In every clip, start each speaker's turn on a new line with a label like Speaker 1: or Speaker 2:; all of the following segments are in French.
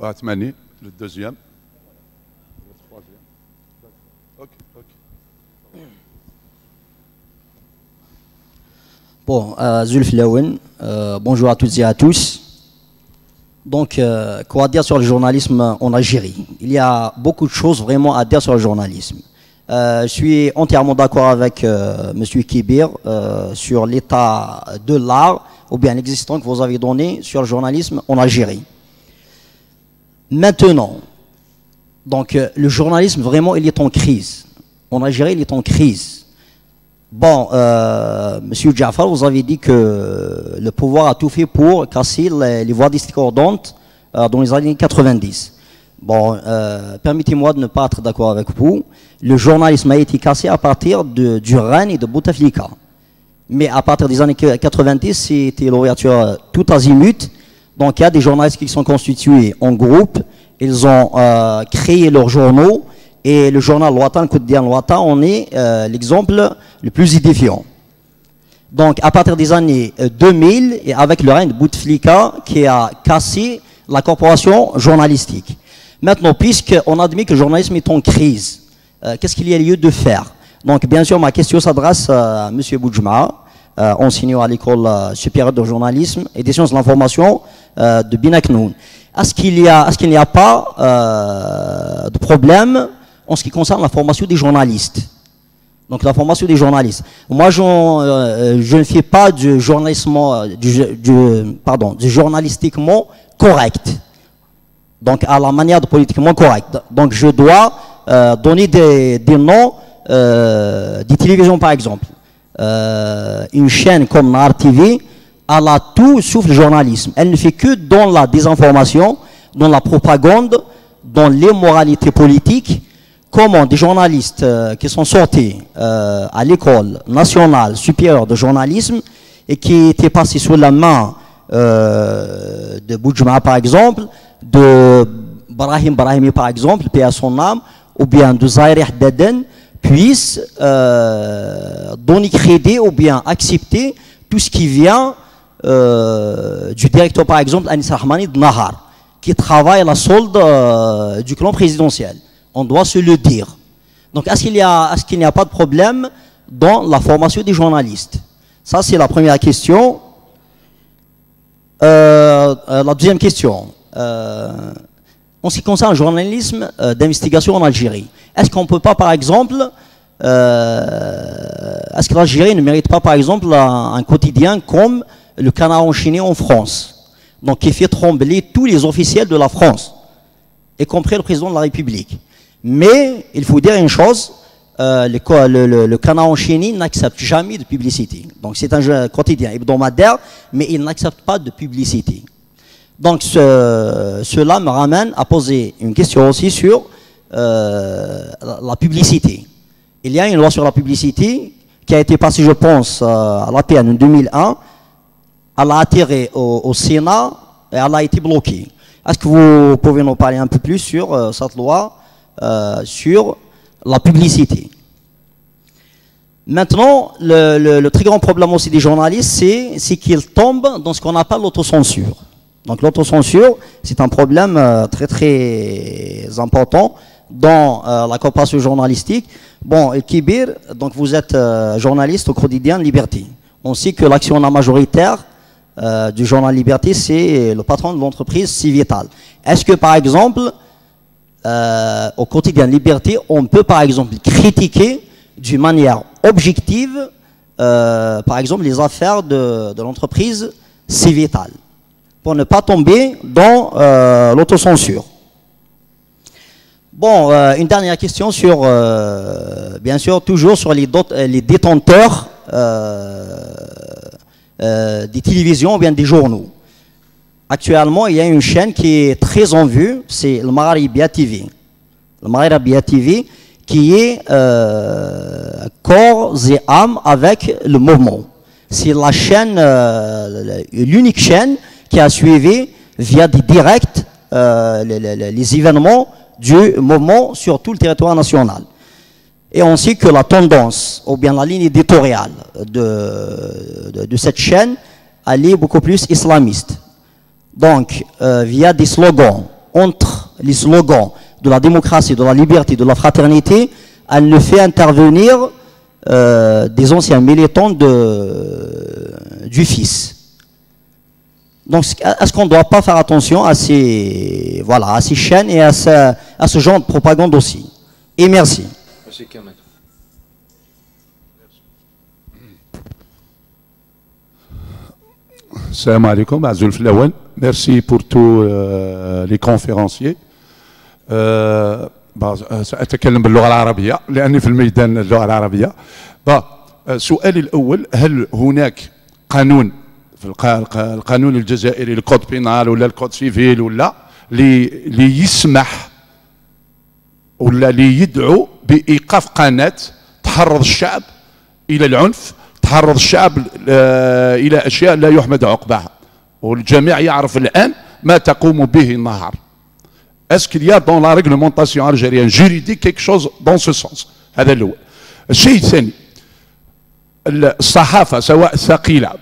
Speaker 1: Atmani, le deuxième. Le troisième. Ok, ok.
Speaker 2: Bon, Zulf Laouen, bonjour à toutes et à tous. Donc, quoi dire sur le journalisme en Algérie? Il y a beaucoup de choses vraiment à dire sur le journalisme. Je suis entièrement d'accord avec M. Kibir sur l'état de l'art ou bien l'existence que vous avez donné sur le journalisme en Algérie. Maintenant, donc le journalisme vraiment il est en crise. En Algérie il est en crise. Bon, M. Jafar, vous avez dit que le pouvoir a tout fait pour casser les voies discordantes dans les années 90. Bon, permettez-moi de ne pas être d'accord avec vous. Le journalisme a été cassé à partir du règne de Bouteflika. Mais à partir des années 90, c'était l'ouverture tout azimut. Donc il y a des journalistes qui sont constitués en groupe. Ils ont créé leurs journaux. Et le journal Ouatan, le quotidien Ouatan, on est l'exemple le plus édifiant. Donc à partir des années 2000, et avec le règne de Bouteflika, qui a cassé la corporation journalistique. Maintenant, puisqu'on admet que le journalisme est en crise, qu'est-ce qu'il y a lieu de faire? Donc, bien sûr, ma question s'adresse à M. Boudjma, enseignant à l'école supérieure de journalisme et des sciences de l'information de Binaknoun. Est-ce qu'il n'y a pas de problème en ce qui concerne la formation des journalistes? Donc, la formation des journalistes. Moi, je ne fais pas du journalistiquement correct. Donc, à la manière de politiquement correct. Donc, je dois donner des noms des télévisions, par exemple. Une chaîne comme Nahar TV, elle a tout sauf le journalisme. Elle ne fait que dans la désinformation, dans la propagande, dans l'immoralité politique. Comment des journalistes qui sont sortis à l'école nationale supérieure de journalisme et qui étaient passés sous la main de Boudjma, par exemple, de Brahimi, par exemple, paix à son âme, ou bien de Zahir Daden, puissent donner crédit ou bien accepter tout ce qui vient du directeur, par exemple, Anis Rahmani de Nahar, qui travaille à la solde du clan présidentiel. On doit se le dire. Donc, est-ce qu'il n'y a pas de problème dans la formation des journalistes? Ça, c'est la première question. La deuxième question. En ce qui concerne le journalisme d'investigation en Algérie, est-ce qu'on ne peut pas, par exemple, est-ce que l'Algérie ne mérite pas, par exemple, un quotidien comme le Canard enchaîné en France, donc qui fait trembler tous les officiels de la France, y compris le président de la République? Mais il faut dire une chose, le Canard enchaîné n'accepte jamais de publicité. Donc c'est un quotidien hebdomadaire, mais il n'accepte pas de publicité. Donc cela me ramène à poser une question aussi sur la publicité. Il y a une loi sur la publicité qui a été passée, je pense, à l'APN en 2001. Elle a atterri au Sénat et elle a été bloquée. Est-ce que vous pouvez nous parler un peu plus sur cette loi, sur la publicité? Maintenant, le très grand problème aussi des journalistes, c'est qu'ils tombent dans ce qu'on appelle l'autocensure. Donc l'autocensure, c'est un problème très très important dans la coopération journalistique. Bon, Kibir, donc vous êtes journaliste au quotidien Liberté. On sait que l'actionnaire majoritaire du journal Liberté, c'est le patron de l'entreprise Civital. Est-ce que par exemple, au quotidien Liberté, on peut par exemple critiquer d'une manière objective, par exemple, les affaires de l'entreprise Civital, pour ne pas tomber dans l'autocensure? Bon, une dernière question sur, bien sûr, toujours sur les détenteurs des télévisions ou bien des journaux. Actuellement, il y a une chaîne qui est très en vue, c'est le Maghribia TV. Le Maghribia TV qui est corps et âme avec le mouvement. C'est la chaîne, l'unique chaîne qui a suivi via des directs les événements du mouvement sur tout le territoire national. Et on sait que la tendance, ou bien la ligne éditoriale de cette chaîne, elle est beaucoup plus islamiste. Donc, via des slogans entre les slogans de la démocratie, de la liberté, de la fraternité, elle ne fait intervenir des anciens militants du fils. Donc, est-ce qu'on ne doit pas faire attention à ces, voilà, à ces chaînes et à ce genre de propagande aussi? Et merci.
Speaker 3: Monsieur Kamal.
Speaker 1: Salam alaikum, Azul Flawan. Merci pour tous les conférenciers. سأتكلم باللغة العربية لأني في الميدان اللغة العربية. سؤالي الأول، هل هناك قانون في القانون الجزائري الكود بينال ولا الكود سيفيل ولا اللي يسمح ولا اللي يدعو بإيقاف قناة تحرض الشعب إلى العنف، تحرض الشعب إلى أشياء لا يحمد عقباها، والجميع يعرف الآن ما تقوم به النهار. Est-ce qu'il y a dans la réglementation algérienne juridique quelque chose dans ce sens؟ هذا الأول. الشيء الثاني، الصحافة سواء ثقيلة،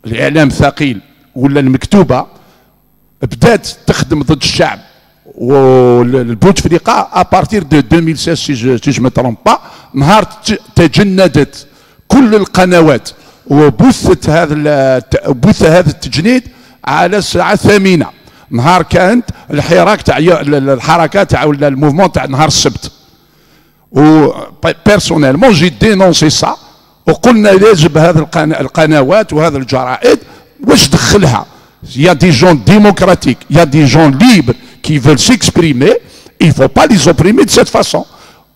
Speaker 1: الإعلام ثقيل ولا المكتوبة، بدات تخدم ضد الشعب والبوتفليقة أبارتير دو 2016 سي جو ما ترومب با، نهار تجندت كل القنوات وبثت هذا التجنيد على الساعة 8، نهار كانت الحراك تاع الحركات تاع ولا الموفمون تاع نهار السبت. و بيرسونيلمون جي دينونسي سا، وقلنا يجب هذه القنوات وهذه الجرائد واش دخلها. يا دي جون ديموكراتيك، يا دي جون ليبر كي فول سيكسبريمي، il faut pas les opprimer de cette façon.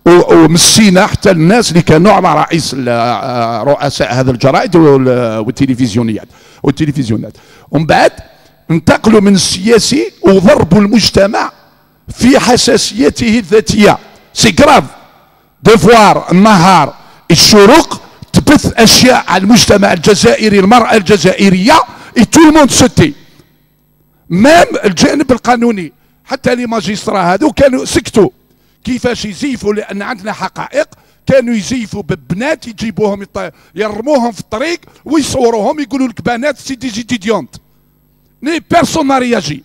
Speaker 1: ومسينا حتى الناس اللي كانوا على رؤساء هذه الجرائد والتلفزيونات. ومن بعد انتقلوا من السياسي وضربوا المجتمع في حساسيته الذاتيه. سي كراف دفوار النهار الشروق تبث اشياء على المجتمع الجزائري، المراه الجزائريه، اي تو الموند سوتي، مام الجانب القانوني. حتى لي ماجسترا هذو كانوا سكتوا كيفاش يزيفوا، لان عندنا حقائق. كانوا يزيفوا ببنات يجيبوهم يرموهم في الطريق ويصوروهم يقولوا لك بنات سي دي جيتيديونت. ني بيرسون ما رياجي.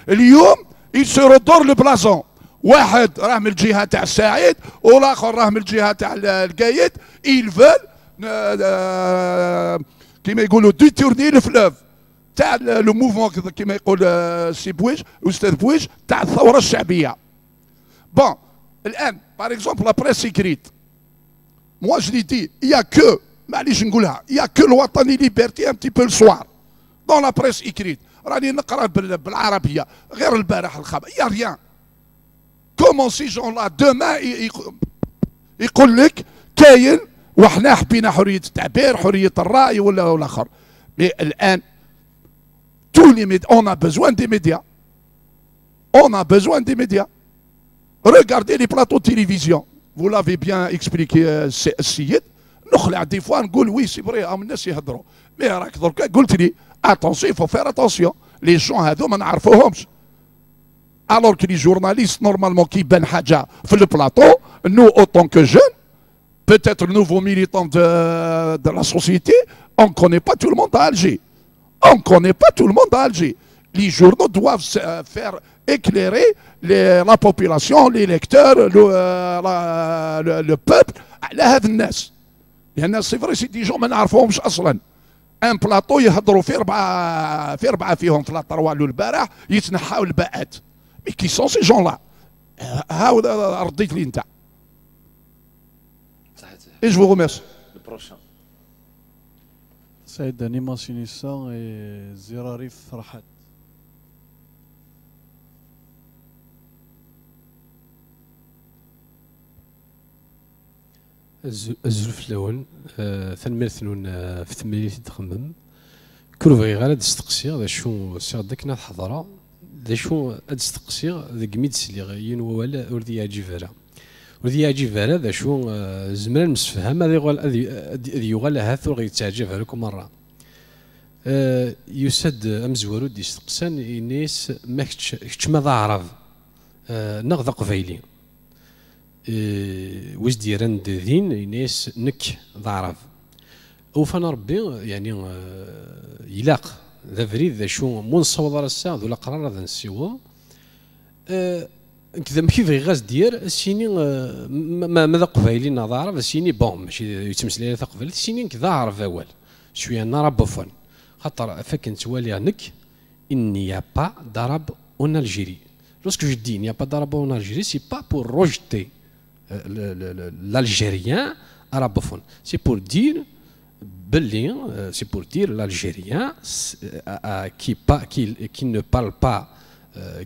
Speaker 1: اليوم يصيروا دور البلازون، واحد راه من الجهه تاع السعيد والاخر راه من الجهه تاع القايد، يلفل كيما يقولوا ديتورني الفلوف تاع لو موفمون كيما يقول سي بويج استاذ بويج تاع الثوره الشعبيه. بون الان باغ اكزومبل لا بريس ايكريت، موا جو لي دي يا كو، معليش نقولها، يا كو الوطني ليبرتي ان تي بو السوار دون لا بريس ايكريت. راني نقرا بالعربيه غير البارح الخبر، يا ريان. كومون سي جون لا دوما يقول لك كاين وحنا حبينا حريه التعبير، حريه الراي ولا اخر. مي الان tous les médias, on a besoin des médias. On a besoin des médias. Regardez les plateaux de télévision. Vous l'avez bien expliqué, Siyed. نخلع des fois نقول oui c'est vrai الناس يهضروا. مي راك دركا قلت لي attention, il faut faire attention. Les gens هذو ما نعرفوهمش. Alors que les journalistes normalement qui بان حاجة في البلاطو، nous autant que jeunes, peut-être nouveaux militants de la société, on ne connaît pas tout le monde à Alger. On ne connaît pas tout le monde à Alger. Les journaux doivent faire éclairer la population, les lecteurs, le peuple على هذا الناس. لأن سي فري سي دي جون ما نعرفوهمش أصلا. ان بلاطو يهضروا في أربعة فيهم في لاطروالو البارح يتنحاو الباءات. مي كي سون سي جون لا؟ هاو رديت لي أنت. Et je vous remercie.
Speaker 3: Le prochain.
Speaker 4: سيد نيما سينيسا زراري فرحات.
Speaker 5: الزلف الاول ثنمرثنون في ثمانية تخمم كل بغي غير تستقسي ذا شو سي غداك ناض حضره ذا شو تستقسي ذا كميد سلي ولا وردي يعجب فيها وردي يعجب فيها ذا شو زمان مسفهم هذا يغال هاث غير تعجب لكم مره يسد امزورو دي استقسان الناس ما كتش ما عرب نغذا قفايلي واش ديران دين الناس نك ضعرف او فانا ربي يعني يلاق ذا فريد ذا شو منصوض على الساعه ولا قرار هذا نسيوه كذا كيف غاز دير سيني ماذا قبايلي نظاره سيني بون ماشي يتمسلي قبايلي سيني كذا عرف اول شويه نرى بوفون خاطر فاكن توالي هناك il n'y a pas d'arabe en Algérie. Lorsque je dis il n'y a pas d'arabe en Algérie, c'est pas pour rejeter l'Algérien arabophone. C'est pour dire c'est pour dire l'Algérien qui ne parle pas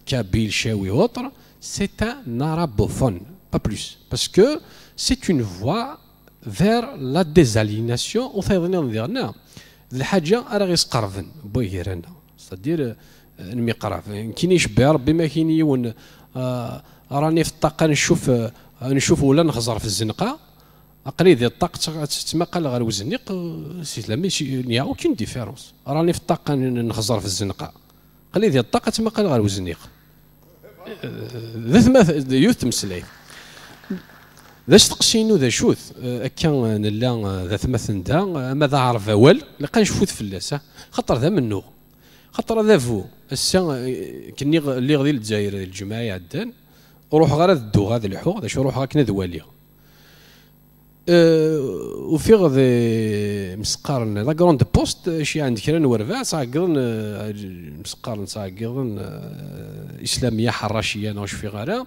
Speaker 5: kabyle, chaoui ou autre, c'est un arabophone, pas plus. Parce que c'est une voie vers la désaliénation. c'est-à-dire المقرف كاين يشبه ربي ما كاين يون راني في الطاقه نشوف ولا نخزر في الزنقه عقلي ديال الطاق تما قال غير وزنيق سي لا يا اوكين ديفيرونس راني في الطاقه نخزر في الزنقه قلي ديال الطاقه تما قال غير وزنيق ذا ثما يوث مسلاي ذاش تقشينو ذا شوث كان لا ذا ثمثن دا ماذا عرف اول لقى نشوف فلاسه خاطر ذا منو خاطر ذا فو السا كني اللي غادي للجزائر الجماعه عدان روح غير الدو هذا الحو هذا شو روح هكنا دوالي وفي غادي مسقارن لا كروند بوست شي عند كرا نورفا صاقرن مسقارن صاقرن اسلاميه حراشيه نوش في غالا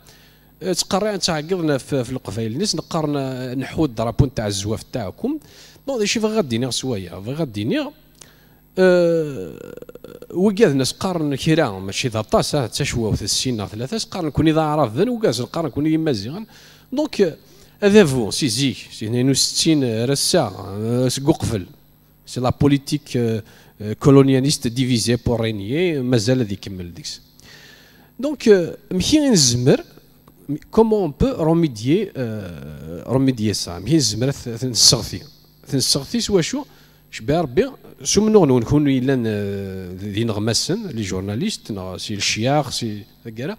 Speaker 5: تقرا تعقرنا في القفايل الناس نقارن نحو الدرابون تاع الزواف تاعكم بون شي غاديني سوايا غاديني وكاذ ناس قارن كيرا ماشي ذا طاسه حتى شوا في السنه ثلاثه قارن كوني ذا عرف ذن وكاز قارن كوني مازيغان دونك هذا فو سي زيك سي 62 رسا سقفل سي لا بوليتيك كولونياليست ديفيزي بور رينيي مازال هذا يكمل ديكس دونك مشي نزمر comment on peut remédier ça مشي نزمر تنصغثي سوا شو شبه ربي شو منو نكون الا ذي نغمسن لي جورناليست سي الشياخ سي كاع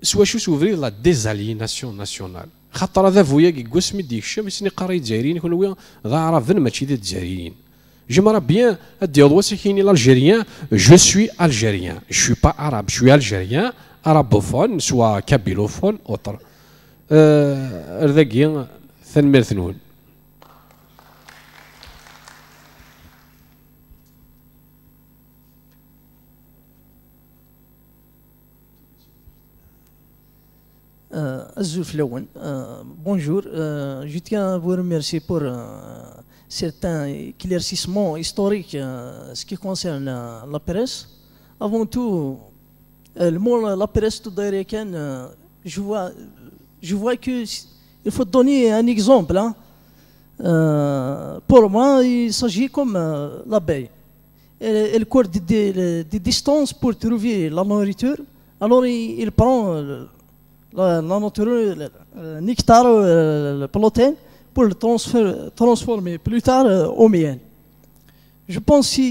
Speaker 5: سوا شو سوفري لا ديزاليناسيون ناسيونال خاطر هذا فويا كيكوس مدي الشام سني قاري الجزائريين يكونوا ذا عرفن ماشي ذا الجزائريين جمرا بيان ادي دوسي كايني الجيريان جو سوي الجيريان جو با عرب شوي الجيريان عربوفون سوا كابيلوفون اوتر ذاكي ثنمر ثنون
Speaker 3: Azouf Lawan, bonjour. Je tiens à vous remercier pour certains éclaircissements historiques ce qui concerne la presse. Avant tout, le mot la presse tout d'ailleurs, je vois qu'il faut donner un exemple. Hein. Pour moi, il s'agit comme l'abeille. Elle court des distances pour trouver la nourriture. Alors il prend la nature, le nectar, le pollen, pour le transformer plus tard au miel. Je pense que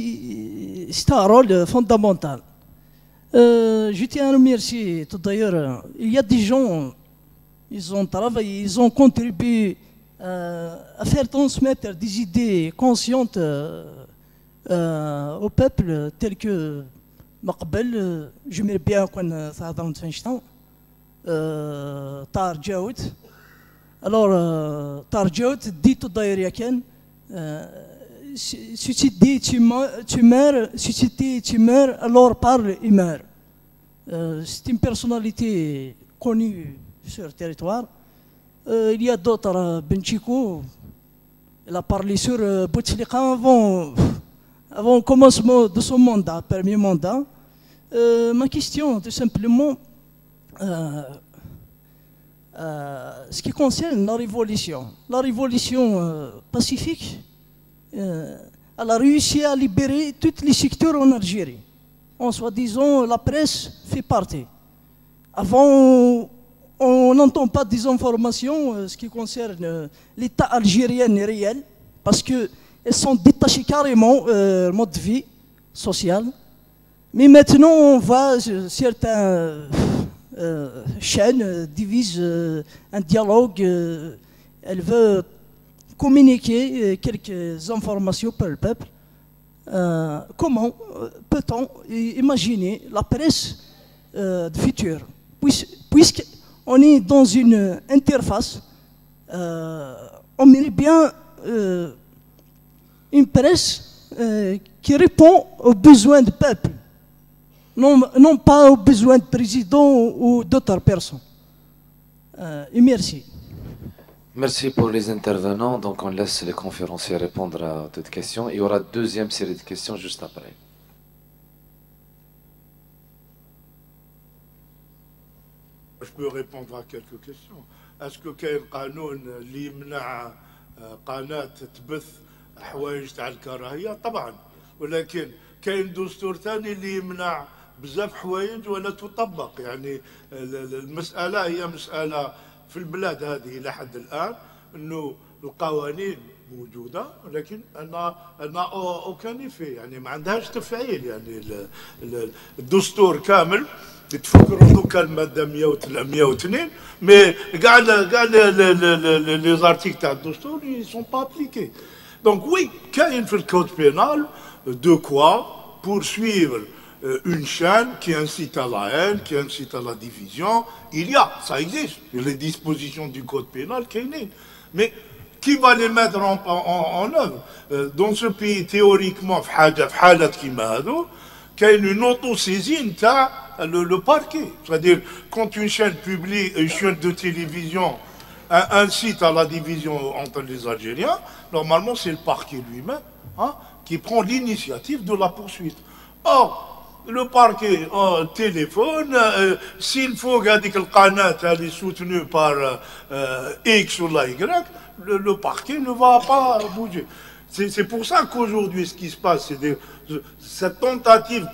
Speaker 3: c'est un rôle fondamental. Je tiens à remercier tout d'ailleurs. Il y a des gens, ils ont travaillé, ils ont contribué à faire transmettre des idées conscientes au peuple, telles que Maqbel, j'aimerais bien qu'on s'adresse à Einstein. طار جاود alors طار جاود dit tout d'ailleurs كان si tu dis tu meurs si tu dis tu meurs alors parle il meurt c'est une personnalité connue sur le territoire il y a d'autres Benchiko il a parlé sur Bouteflika avant le commencement de son mandat premier mandat ma question tout simplement ce qui concerne la révolution pacifique, elle a réussi à libérer tous les secteurs en Algérie. En soi-disant, la presse fait partie. Avant, on n'entend pas des informations ce qui concerne l'État algérien réel, parce qu'elles sont détachées carrément du mode de vie social. Mais maintenant, on voit certains chaîne divise un dialogue, elle veut communiquer quelques informations pour le peuple. Comment peut-on imaginer la presse du futur? puisqu'on est dans une interface, on mérite bien une presse qui répond aux besoins du peuple, non pas aux besoins de président ou d'autres personnes. Et merci.
Speaker 6: Merci pour les intervenants. Donc on laisse les conférenciers répondre à toutes questions. Il y aura deuxième série de questions juste après.
Speaker 1: Je peux répondre à quelques questions. Est-ce que كاين قانون اللي يمنع قناة تبث حوايج تاع الكراهية؟ طبعا، ولكن كاين دستور ثاني اللي يمنع بزاف حوايج ولا تطبق. يعني المسألة هي مسألة في البلاد هذه إلى حد الآن إنه القوانين موجودة ولكن أنا أوكان في يعني ما عندهاش تفعيل. يعني الدستور كامل تفكروا دوكا المادة 102 مي كاع لي زارتيكل تاع الدستور ils sont pas appliqués. Donc oui, كاين في الكود بينال de quoi poursuivre une chaîne qui incite à la haine, qui incite à la division. Ça existe, les dispositions du code pénal, mais qui va les mettre en œuvre? Dans ce pays, théoriquement, il y a une auto-saisine, le parquet. C'est-à-dire, quand une chaîne publie, une chaîne de télévision incite à la division entre les Algériens, normalement, c'est le parquet lui-même qui prend l'initiative de la poursuite. Or, le parquet téléphone, s'il faut regarder que le canal est soutenu par X ou la Y, le parquet ne va pas bouger. C'est pour ça qu'aujourd'hui, ce qui se passe, c'est cette tentative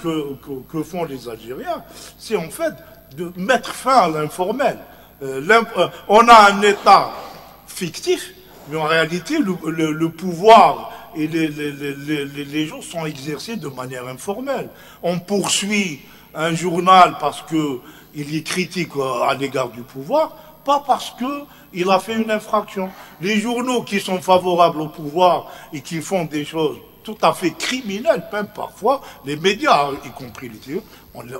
Speaker 1: que font les Algériens, c'est en fait de mettre fin à l'informel. On a un État fictif, mais en réalité, le pouvoir et les gens sont exercés de manière informelle. On poursuit un journal parce qu'il est critique à l'égard du pouvoir, pas parce qu'il a fait une infraction. Les journaux qui sont favorables au pouvoir et qui font des choses tout à fait criminelles, même parfois, les médias, y compris les télé,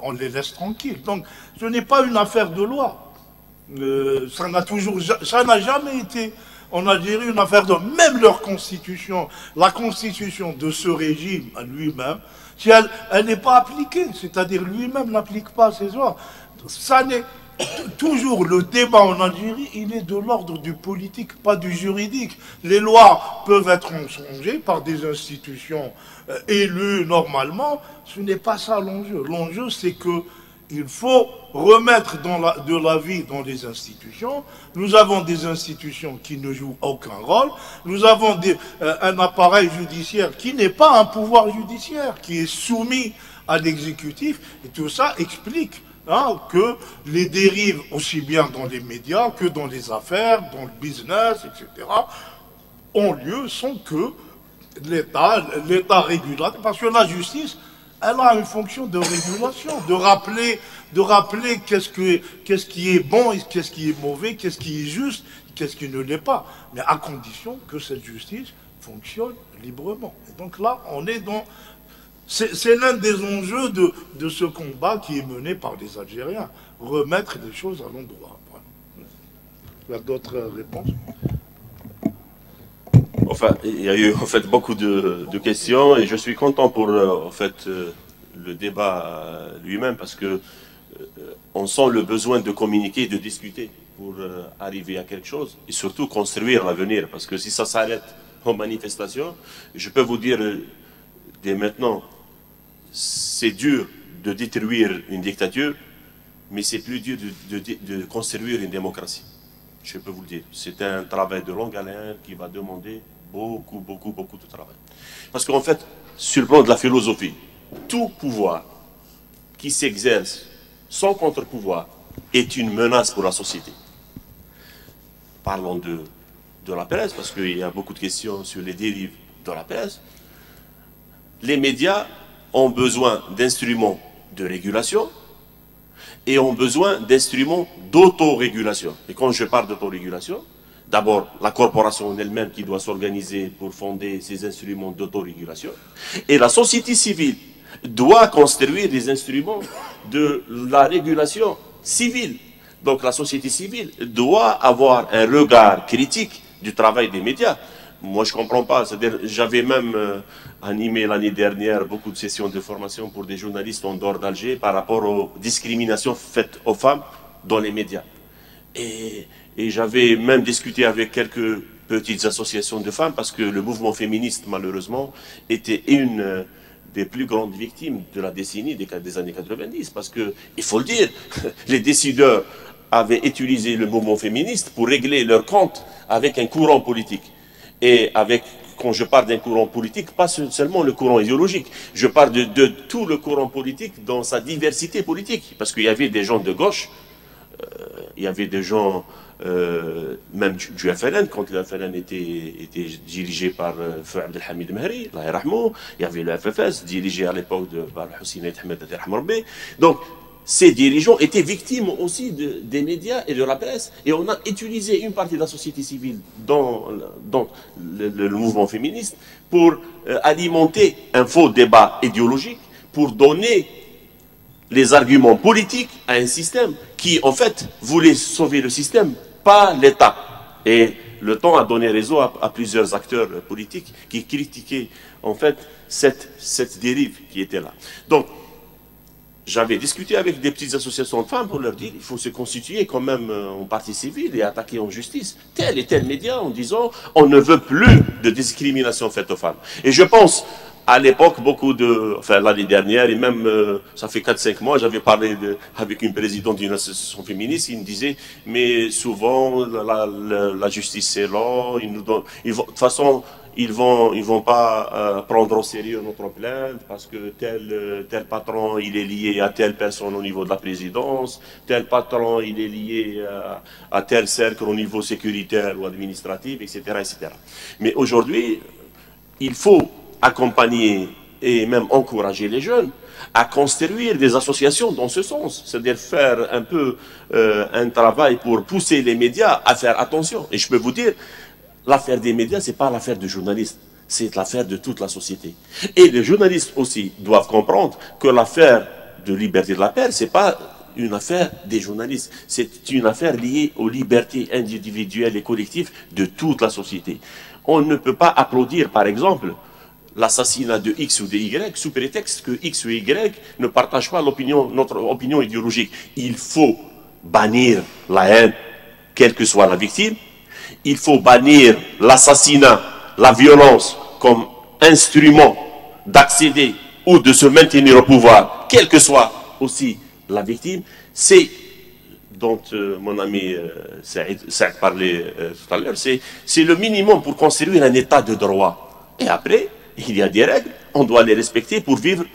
Speaker 1: on les laisse tranquilles. Donc ce n'est pas une affaire de loi. Ça n'a jamais été en Algérie une affaire de même leur constitution, la constitution de ce régime à lui-même, si elle n'est pas appliquée, c'est-à-dire lui-même n'applique pas ses lois. Ça n'est toujours le débat en Algérie, il est de l'ordre du politique, pas du juridique. Les lois peuvent être changées par des institutions élues normalement. Ce n'est pas ça l'enjeu. L'enjeu, c'est que il faut remettre de la vie dans les institutions. Nous avons des institutions qui ne jouent aucun rôle. Nous avons un appareil judiciaire qui n'est pas un pouvoir judiciaire, qui est soumis à l'exécutif. Et tout ça explique que les dérives, aussi bien dans les médias que dans les affaires, dans le business, etc., ont lieu sans que l'État régulateur, parce que la justice, elle a une fonction de régulation, de rappeler qu'est-ce qui est bon et qu'est-ce qui est mauvais, qu'est-ce qui est juste, qu'est-ce qui ne l'est pas, mais à condition que cette justice fonctionne librement. Et donc là, on est dans... C'est l'un des enjeux de ce combat qui est mené par les Algériens, remettre les choses à l'endroit. Il y a d'autres réponses?
Speaker 7: Enfin, il y a eu en fait beaucoup de questions et je suis content pour en fait le débat lui-même parce que on sent le besoin de communiquer, de discuter pour arriver à quelque chose et surtout construire l'avenir parce que si ça s'arrête aux manifestations, je peux vous dire dès maintenant, c'est dur de détruire une dictature, mais c'est plus dur de construire une démocratie. Je peux vous le dire. C'est un travail de longue haleine qui va demander beaucoup de travail. Parce qu'en fait, sur le plan de la philosophie, tout pouvoir qui s'exerce sans contre-pouvoir est une menace pour la société. Parlons de la presse, parce qu'il y a beaucoup de questions sur les dérives de la presse. Les médias ont besoin d'instruments de régulation et ont besoin d'instruments d'autorégulation. Et quand je parle d'autorégulation, d'abord la corporation en elle-même qui doit s'organiser pour fonder ces instruments d'autorégulation, et la société civile doit construire des instruments de la régulation civile. Donc la société civile doit avoir un regard critique du travail des médias. Moi, je ne comprends pas. C'est-à-dire, j'avais même animé l'année dernière beaucoup de sessions de formation pour des journalistes en dehors d'Alger par rapport aux discriminations faites aux femmes dans les médias. Et j'avais même discuté avec quelques petites associations de femmes parce que le mouvement féministe, malheureusement, était une des plus grandes victimes de la décennie des années 90. Parce que, il faut le dire, les décideurs avaient utilisé le mouvement féministe pour régler leur compte avec un courant politique. Et avec, quand je parle d'un courant politique, pas seulement le courant idéologique, je parle de tout le courant politique dans sa diversité politique. Parce qu'il y avait des gens de gauche, il y avait des gens, même du FLN, quand le FLN était dirigé par Feu Abdelhamid Mehri, il y avait le FFS, dirigé à l'époque par Hussein Ahmed Abdelhamid. Donc, ces dirigeants étaient victimes aussi des médias et de la presse. Et on a utilisé une partie de la société civile dans le mouvement féministe pour alimenter un faux débat idéologique, pour donner les arguments politiques à un système qui, en fait, voulait sauver le système, pas l'État. Et le temps a donné raison à plusieurs acteurs politiques qui critiquaient, en fait, cette dérive qui était là. Donc, j'avais discuté avec des petites associations de femmes pour leur dire qu'il faut se constituer quand même en partie civile et attaquer en justice tel et tel média en disant on ne veut plus de discrimination faite aux femmes. Et je pense, à l'époque, enfin l'année dernière, et même ça fait 4-5 mois, j'avais parlé avec une présidente d'une association féministe qui me disait mais souvent la justice c'est lent, de toute façon ils vont pas prendre au sérieux notre plainte parce que tel patron il est lié à telle personne au niveau de la présidence, tel patron il est lié à tel cercle au niveau sécuritaire ou administratif, etc. etc. Mais aujourd'hui, il faut accompagner et même encourager les jeunes à construire des associations dans ce sens, c'est-à-dire faire un peu un travail pour pousser les médias à faire attention. Et je peux vous dire, l'affaire des médias, ce n'est pas l'affaire du journaliste, c'est l'affaire de toute la société. Et les journalistes aussi doivent comprendre que l'affaire de liberté de la presse, ce n'est pas une affaire des journalistes, c'est une affaire liée aux libertés individuelles et collectives de toute la société. On ne peut pas applaudir, par exemple, l'assassinat de X ou de Y sous prétexte que X ou Y ne partagent pas notre opinion idéologique. Il faut bannir la haine, quelle que soit la victime. Il faut bannir l'assassinat, la violence comme instrument d'accéder ou de se maintenir au pouvoir, quelle que soit aussi la victime. C'est dont mon ami Saïd parlait tout à l'heure, c'est le minimum pour construire un état de droit. Et après, il y a des règles, on doit les respecter pour vivre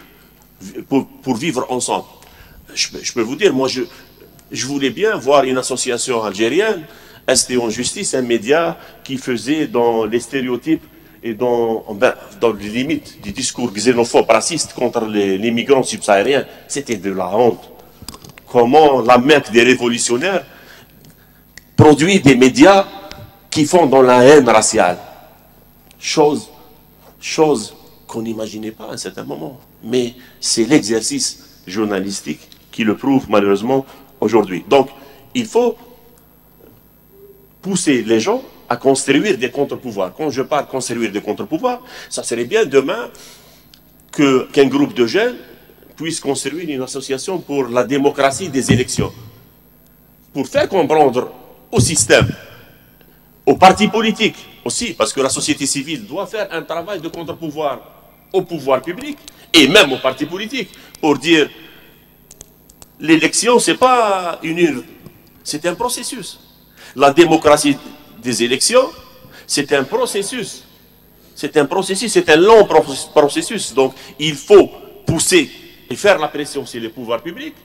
Speaker 7: ensemble. Je peux vous dire, moi je voulais bien voir une association algérienne, ST en justice, un média qui faisait dans les stéréotypes et dans les limites du discours xénophobe, raciste contre les migrants subsahariens. C'était de la honte. Comment la Mecque des révolutionnaires produit des médias qui font dans la haine raciale. Chose qu'on n'imaginait pas à un certain moment. Mais c'est l'exercice journalistique qui le prouve malheureusement aujourd'hui. Donc, il faut pousser les gens à construire des contre-pouvoirs. Quand je parle de construire des contre-pouvoirs, ça serait bien demain qu'un groupe de jeunes puisse construire une association pour la démocratie des élections. Pour faire comprendre au système, aux partis politiques aussi, parce que la société civile doit faire un travail de contre-pouvoir au pouvoir public et même aux partis politiques pour dire l'élection, c'est pas une urne, c'est un processus. La démocratie des élections, c'est un processus. C'est un processus, c'est un long processus. Donc, il faut pousser et faire la pression sur les pouvoirs publics,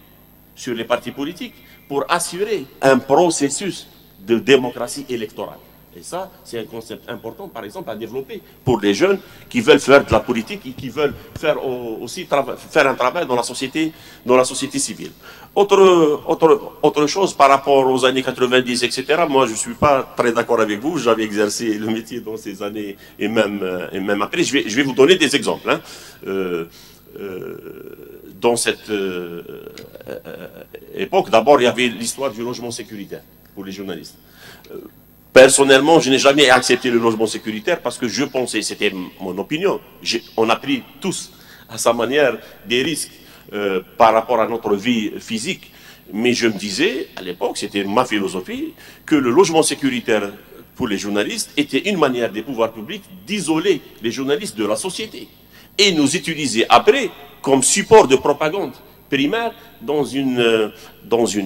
Speaker 7: sur les partis politiques, pour assurer un processus de démocratie électorale. Et ça, c'est un concept important, par exemple, à développer pour les jeunes qui veulent faire de la politique et qui veulent faire aussi faire un travail dans la société civile. Autre chose par rapport aux années 90, etc., moi, je ne suis pas très d'accord avec vous. J'avais exercé le métier dans ces années et même après. Je vais vous donner des exemples. dans cette époque, d'abord, il y avait l'histoire du logement sécuritaire pour les journalistes. Personnellement, je n'ai jamais accepté le logement sécuritaire parce que je pensais, c'était mon opinion, on a pris tous à sa manière des risques par rapport à notre vie physique. Mais je me disais, à l'époque, c'était ma philosophie, que le logement sécuritaire pour les journalistes était une manière des pouvoirs publics d'isoler les journalistes de la société et nous utiliser après comme support de propagande primaire dans une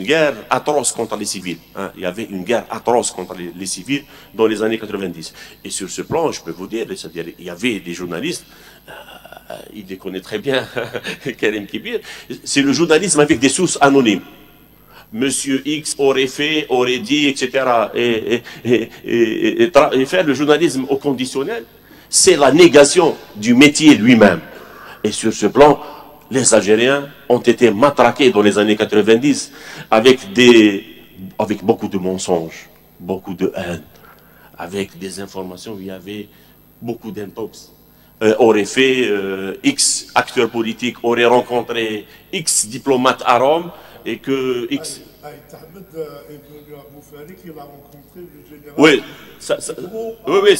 Speaker 7: guerre atroce contre les civils. Hein. Il y avait une guerre atroce contre les civils dans les années 90. Et sur ce plan, je peux vous dire, c'est-à-dire, il y avait des journalistes, il les connaît très bien, Karim Kibir, c'est le journalisme avec des sources anonymes. Monsieur X aurait fait, aurait dit, etc. Et faire le journalisme au conditionnel, c'est la négation du métier lui-même. Et sur ce plan, les Algériens ont été matraqués dans les années 90 avec beaucoup de mensonges, beaucoup de haine, avec des informations où il y avait beaucoup d'intox. Aurait fait X acteurs politiques, aurait rencontré X diplomates à Rome, et que X... Oui, oui,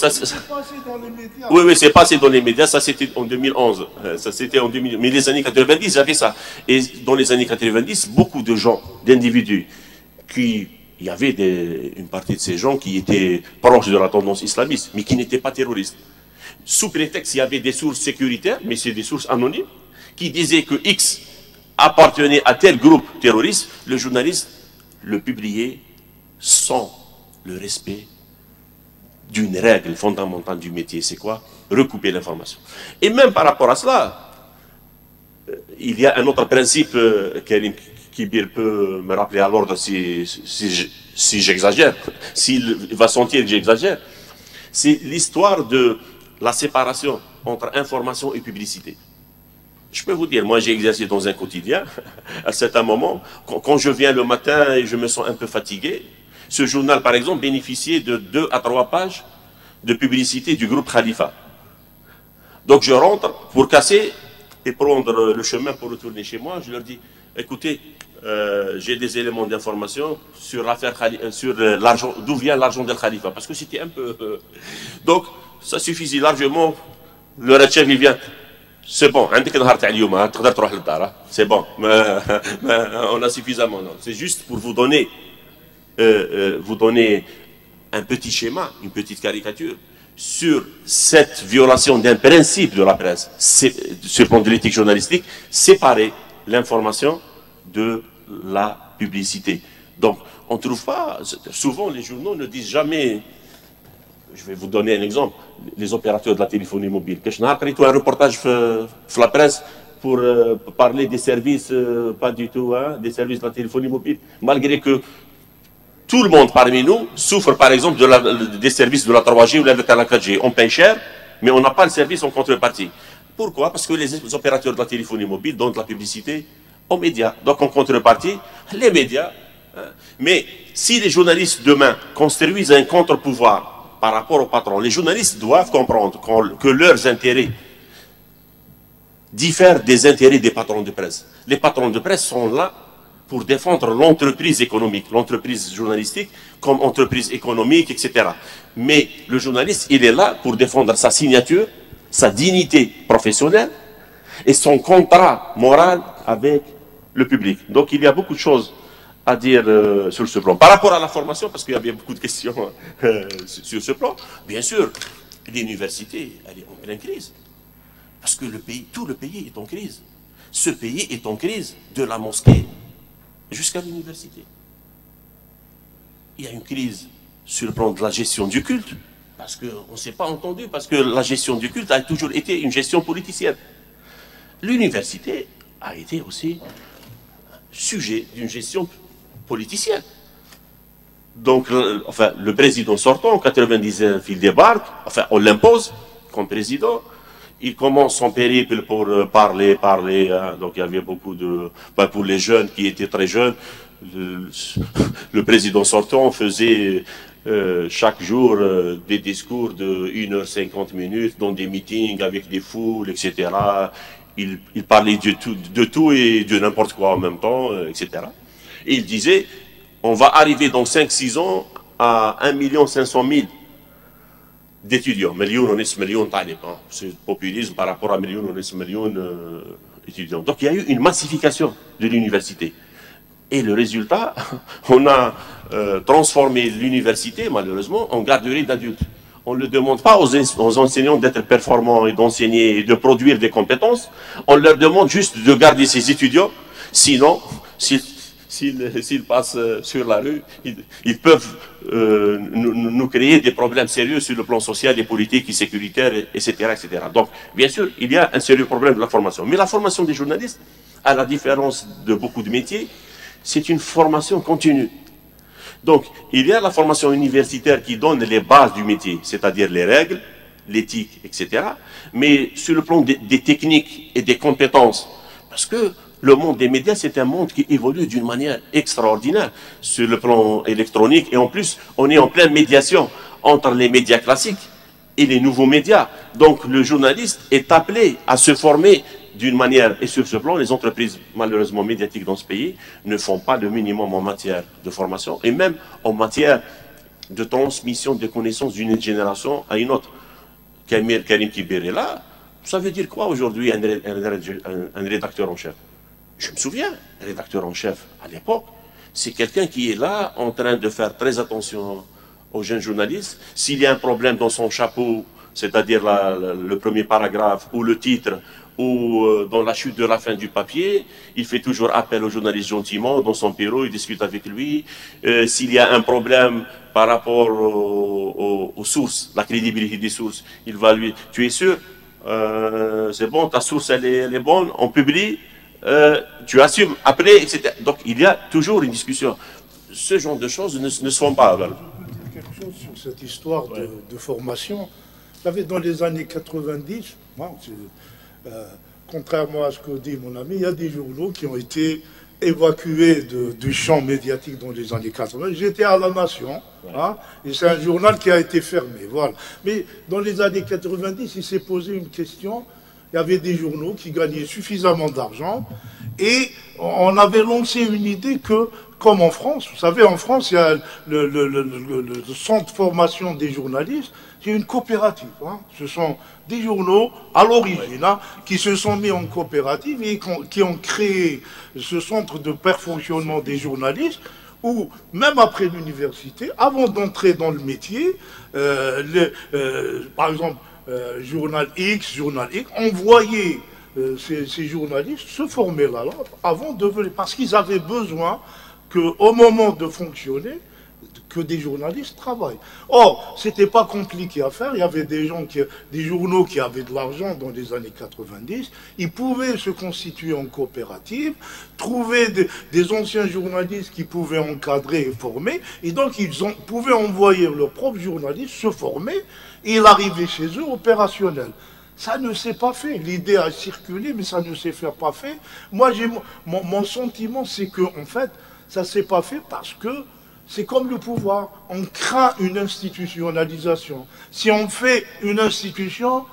Speaker 7: c'est passé dans les médias, ça c'était en 2011, ça c'était en 2000, mais les années 90, j'avais ça. Et dans les années 90, beaucoup de gens, d'individus, il y avait une partie de ces gens qui étaient proches de la tendance islamiste, mais qui n'étaient pas terroristes. Sous prétexte, il y avait des sources sécuritaires, mais c'est des sources anonymes, qui disaient que X appartenait à tel groupe terroriste, le journaliste le publiait sans le respect d'une règle fondamentale du métier. C'est quoi? Recouper l'information. Et même par rapport à cela, il y a un autre principe, Karim Kibir peut me rappeler à l'ordre si j'exagère, s'il va sentir que j'exagère, c'est l'histoire de la séparation entre information et publicité. Je peux vous dire, moi j'ai exercé dans un quotidien, à certains moments, quand je viens le matin et je me sens un peu fatigué, ce journal par exemple bénéficiait de 2 à 3 pages de publicité du groupe Khalifa. Donc je rentre pour casser et prendre le chemin pour retourner chez moi, je leur dis, écoutez, j'ai des éléments d'information sur l'affaire, sur l'argent, d'où vient l'argent del Khalifa, parce que c'était un peu... Donc ça suffisait largement, le chef il vient... C'est bon, c'est bon, on a suffisamment. C'est juste pour vous donner un petit schéma, une petite caricature sur cette violation d'un principe de la presse, sur le plan de l'éthique journalistique, séparer l'information de la publicité. Donc, on ne trouve pas, souvent les journaux ne disent jamais... Je vais vous donner un exemple. Les opérateurs de la téléphonie mobile. Qu'est-ce que un reportage sur la presse pour parler des services, pas du tout, hein, des services de la téléphonie mobile. Malgré que tout le monde parmi nous souffre par exemple des services de la 3G ou de la 4G. On paye cher, mais on n'a pas le service en contrepartie. Pourquoi? Parce que les opérateurs de la téléphonie mobile donnent de la publicité aux médias. Donc en contrepartie, les médias. Hein. Mais si les journalistes demain construisent un contre-pouvoir par rapport aux patrons, les journalistes doivent comprendre que leurs intérêts diffèrent des intérêts des patrons de presse. Les patrons de presse sont là pour défendre l'entreprise économique, l'entreprise journalistique comme entreprise économique, etc. Mais le journaliste, il est là pour défendre sa signature, sa dignité professionnelle et son contrat moral avec le public. Donc il y a beaucoup de choses à dire sur ce plan. Par rapport à la formation, parce qu'il y avait beaucoup de questions sur ce plan, bien sûr, l'université, elle est en pleine crise. Parce que tout le pays est en crise. Ce pays est en crise de la mosquée jusqu'à l'université. Il y a une crise sur le plan de la gestion du culte, parce qu'on ne s'est pas entendu, parce que la gestion du culte a toujours été une gestion politicienne. L'université a été aussi sujet d'une gestion politicienne. Donc, enfin, le président sortant, en 99, il débarque, enfin, on l'impose comme président, il commence son périple pour parler, hein, donc il y avait beaucoup de... Ben, pour les jeunes qui étaient très jeunes, le président sortant faisait chaque jour des discours de 1h50 dans des meetings avec des foules, etc. Il parlait de tout et de n'importe quoi en même temps, etc. Et il disait, on va arriver dans 5-6 ans à 1 500 000 d'étudiants. C'est le populisme par rapport à millions d'étudiants. Donc il y a eu une massification de l'université. Et le résultat, on a transformé l'université, malheureusement, en garderie d'adultes. On ne demande pas aux enseignants d'être performants et d'enseigner et de produire des compétences. On leur demande juste de garder ces étudiants. Sinon, s'ils passent sur la rue, ils peuvent nous créer des problèmes sérieux sur le plan social et politique et sécuritaire, etc., etc. Donc, bien sûr, il y a un sérieux problème de la formation. Mais la formation des journalistes, à la différence de beaucoup de métiers, c'est une formation continue. Donc, il y a la formation universitaire qui donne les bases du métier, c'est-à-dire les règles, l'éthique, etc. Mais sur le plan des techniques et des compétences, parce que le monde des médias, c'est un monde qui évolue d'une manière extraordinaire sur le plan électronique. Et en plus, on est en pleine médiation entre les médias classiques et les nouveaux médias. Donc, le journaliste est appelé à se former d'une manière, et sur ce plan, les entreprises malheureusement médiatiques dans ce pays ne font pas le minimum en matière de formation et même en matière de transmission des connaissances d'une génération à une autre. Karim Kibir est là, ça veut dire quoi aujourd'hui un rédacteur en chef? Je me souviens, un rédacteur en chef à l'époque, c'est quelqu'un qui est là en train de faire très attention aux jeunes journalistes. S'il y a un problème dans son chapeau, c'est-à-dire le premier paragraphe ou le titre, ou dans la chute de la fin du papier, il fait toujours appel au journaliste gentiment dans son bureau, il discute avec lui. S'il y a un problème par rapport aux sources, la crédibilité des sources, il va lui... Tu es sûr? C'est bon, ta source elle est bonne, on publie, tu assumes après, etc. Donc il y a toujours une discussion. Ce genre de choses ne se font pas.
Speaker 8: Quelque chose sur cette histoire de formation. Vous savez, dans les années 90, contrairement à ce que dit mon ami, il y a des journaux qui ont été évacués du champ médiatique dans les années 80. J'étais à La Nation, hein, et c'est un journal qui a été fermé. Voilà. Mais dans les années 90, il s'est posé une question. Il y avait des journaux qui gagnaient suffisamment d'argent et on avait lancé une idée que, comme en France, vous savez, en France, il y a le centre de formation des journalistes, c'est une coopérative. Hein. Ce sont des journaux, à l'origine, hein, qui se sont mis en coopérative et qui ont créé ce centre de perfectionnement des journalistes où, même après l'université, avant d'entrer dans le métier, par exemple, journal X, on voyait ces journalistes se former là avant de venir, parce qu'ils avaient besoin qu'au moment de fonctionner, que des journalistes travaillent. Or, c'était pas compliqué à faire, il y avait des journaux qui avaient de l'argent dans les années 90, ils pouvaient se constituer en coopérative, trouver des anciens journalistes qui pouvaient encadrer et former, et donc ils pouvaient envoyer leurs propres journalistes se former, et il arrivait chez eux opérationnel. Ça ne s'est pas fait. L'idée a circulé, mais ça ne s'est pas fait. Moi, mon sentiment, c'est que, en fait, ça ne s'est pas fait parce que c'est comme le pouvoir. On craint une institutionnalisation. Si on fait une institution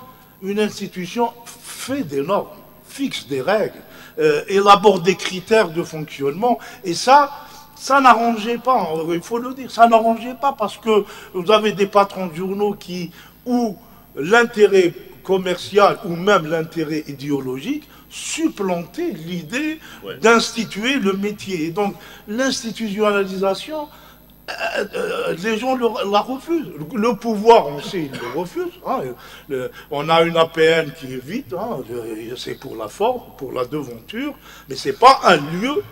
Speaker 8: fait des normes, fixe des règles, élabore des critères de fonctionnement. Et ça n'arrangeait pas, il faut le dire, ça n'arrangeait pas parce que vous avez des patrons de journaux où l'intérêt commercial ou même l'intérêt idéologique supplantait l'idée d'instituer le métier. Et donc l'institutionnalisation, les gens la refusent. Le pouvoir, on sait, il le refuse. Hein. On a une APN qui est vide, hein. C'est pour la forme, pour la devanture, mais ce n'est pas un lieu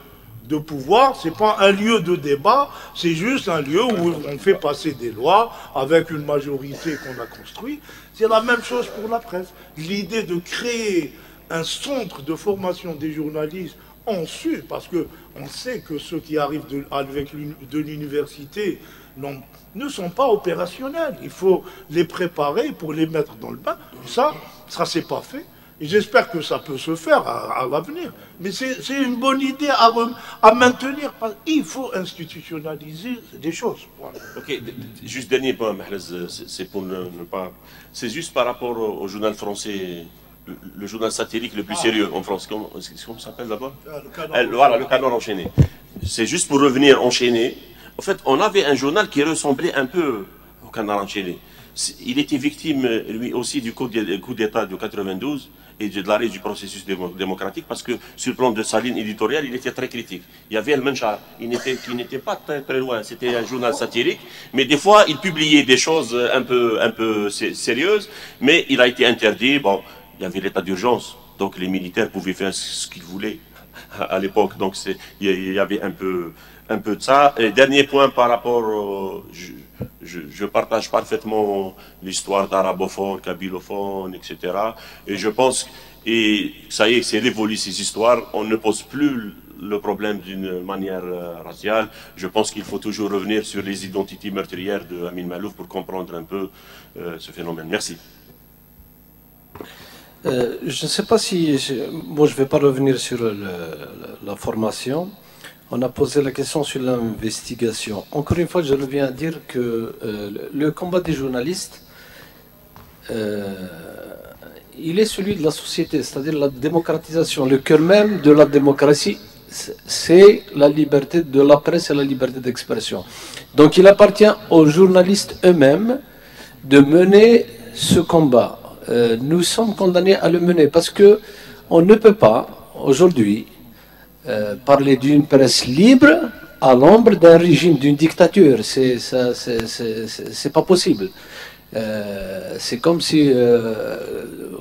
Speaker 8: de pouvoir, c'est pas un lieu de débat, c'est juste un lieu où on fait passer des lois avec une majorité qu'on a construite. C'est la même chose pour la presse. L'idée de créer un centre de formation des journalistes en su, parce qu'on sait que ceux qui arrivent de l'université ne sont pas opérationnels. Il faut les préparer pour les mettre dans le bain. Ça s'est pas fait. Et j'espère que ça peut se faire à l'avenir. Mais c'est une bonne idée à maintenir. Il faut institutionnaliser des choses. Voilà.
Speaker 7: Ok, juste dernier point, Mahrez, c'est pour ne pas... C'est juste par rapport au journal français le journal satirique le plus sérieux en France. Comment ça s'appelle d'abord?
Speaker 8: Le
Speaker 7: Voilà, le Canon enchaîné. C'est juste pour revenir enchaîné. En fait, on avait un journal qui ressemblait un peu au Canard enchaîné. Il était victime, lui aussi, du coup d'État de 92 et de l'arrêt du processus démocratique, parce que sur le plan de sa ligne éditoriale, il était très critique. Il y avait El Menchar, qui n'était pas très loin, c'était un journal satirique, mais des fois, il publiait des choses un peu sérieuses, mais il a été interdit. Bon, il y avait l'état d'urgence, donc les militaires pouvaient faire ce qu'ils voulaient à l'époque, donc il y avait un peu de ça. Et dernier point par rapport je partage parfaitement l'histoire d'arabophone, kabylophone, etc. Et je pense, et ça y est, c'est révolu ces histoires, on ne pose plus le problème d'une manière raciale. Je pense qu'il faut toujours revenir sur les identités meurtrières de Amin Malouf pour comprendre un peu ce phénomène. Merci.
Speaker 9: Je ne sais pas si... Moi, je ne vais pas revenir sur la formation. On a posé la question sur l'investigation. Encore une fois, je reviens à dire que le combat des journalistes, il est celui de la société, c'est-à-dire la démocratisation. Le cœur même de la démocratie, c'est la liberté de la presse et la liberté d'expression. Donc il appartient aux journalistes eux-mêmes de mener ce combat. Nous sommes condamnés à le mener parce que on ne peut pas, aujourd'hui, parler d'une presse libre à l'ombre d'un régime, d'une dictature. C'est pas possible. C'est comme si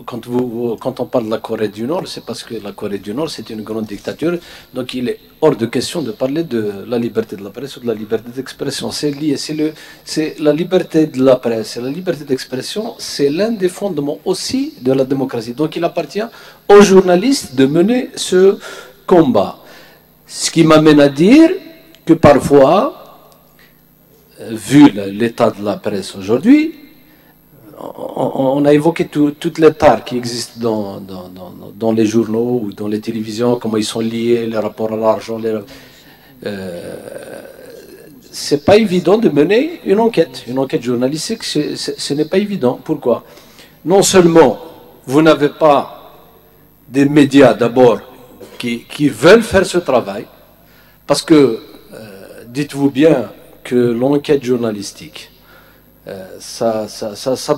Speaker 9: quand on parle de la Corée du Nord, c'est parce que la Corée du Nord c'est une grande dictature, donc il est hors de question de parler de la liberté de la presse ou de la liberté d'expression. C'est lié, c'est la liberté de la presse et la liberté d'expression, c'est l'un des fondements aussi de la démocratie. Donc il appartient aux journalistes de mener ce combat. Ce qui m'amène à dire que parfois, vu l'état de la presse aujourd'hui, on a évoqué toutes les tares qui existent dans les journaux ou dans les télévisions, comment ils sont liés, les rapports à l'argent. C'est pas évident de mener une enquête journalistique, ce n'est pas évident. Pourquoi? Non seulement vous n'avez pas des médias d'abord qui veulent faire ce travail, parce que dites-vous bien que l'enquête journalistique, ça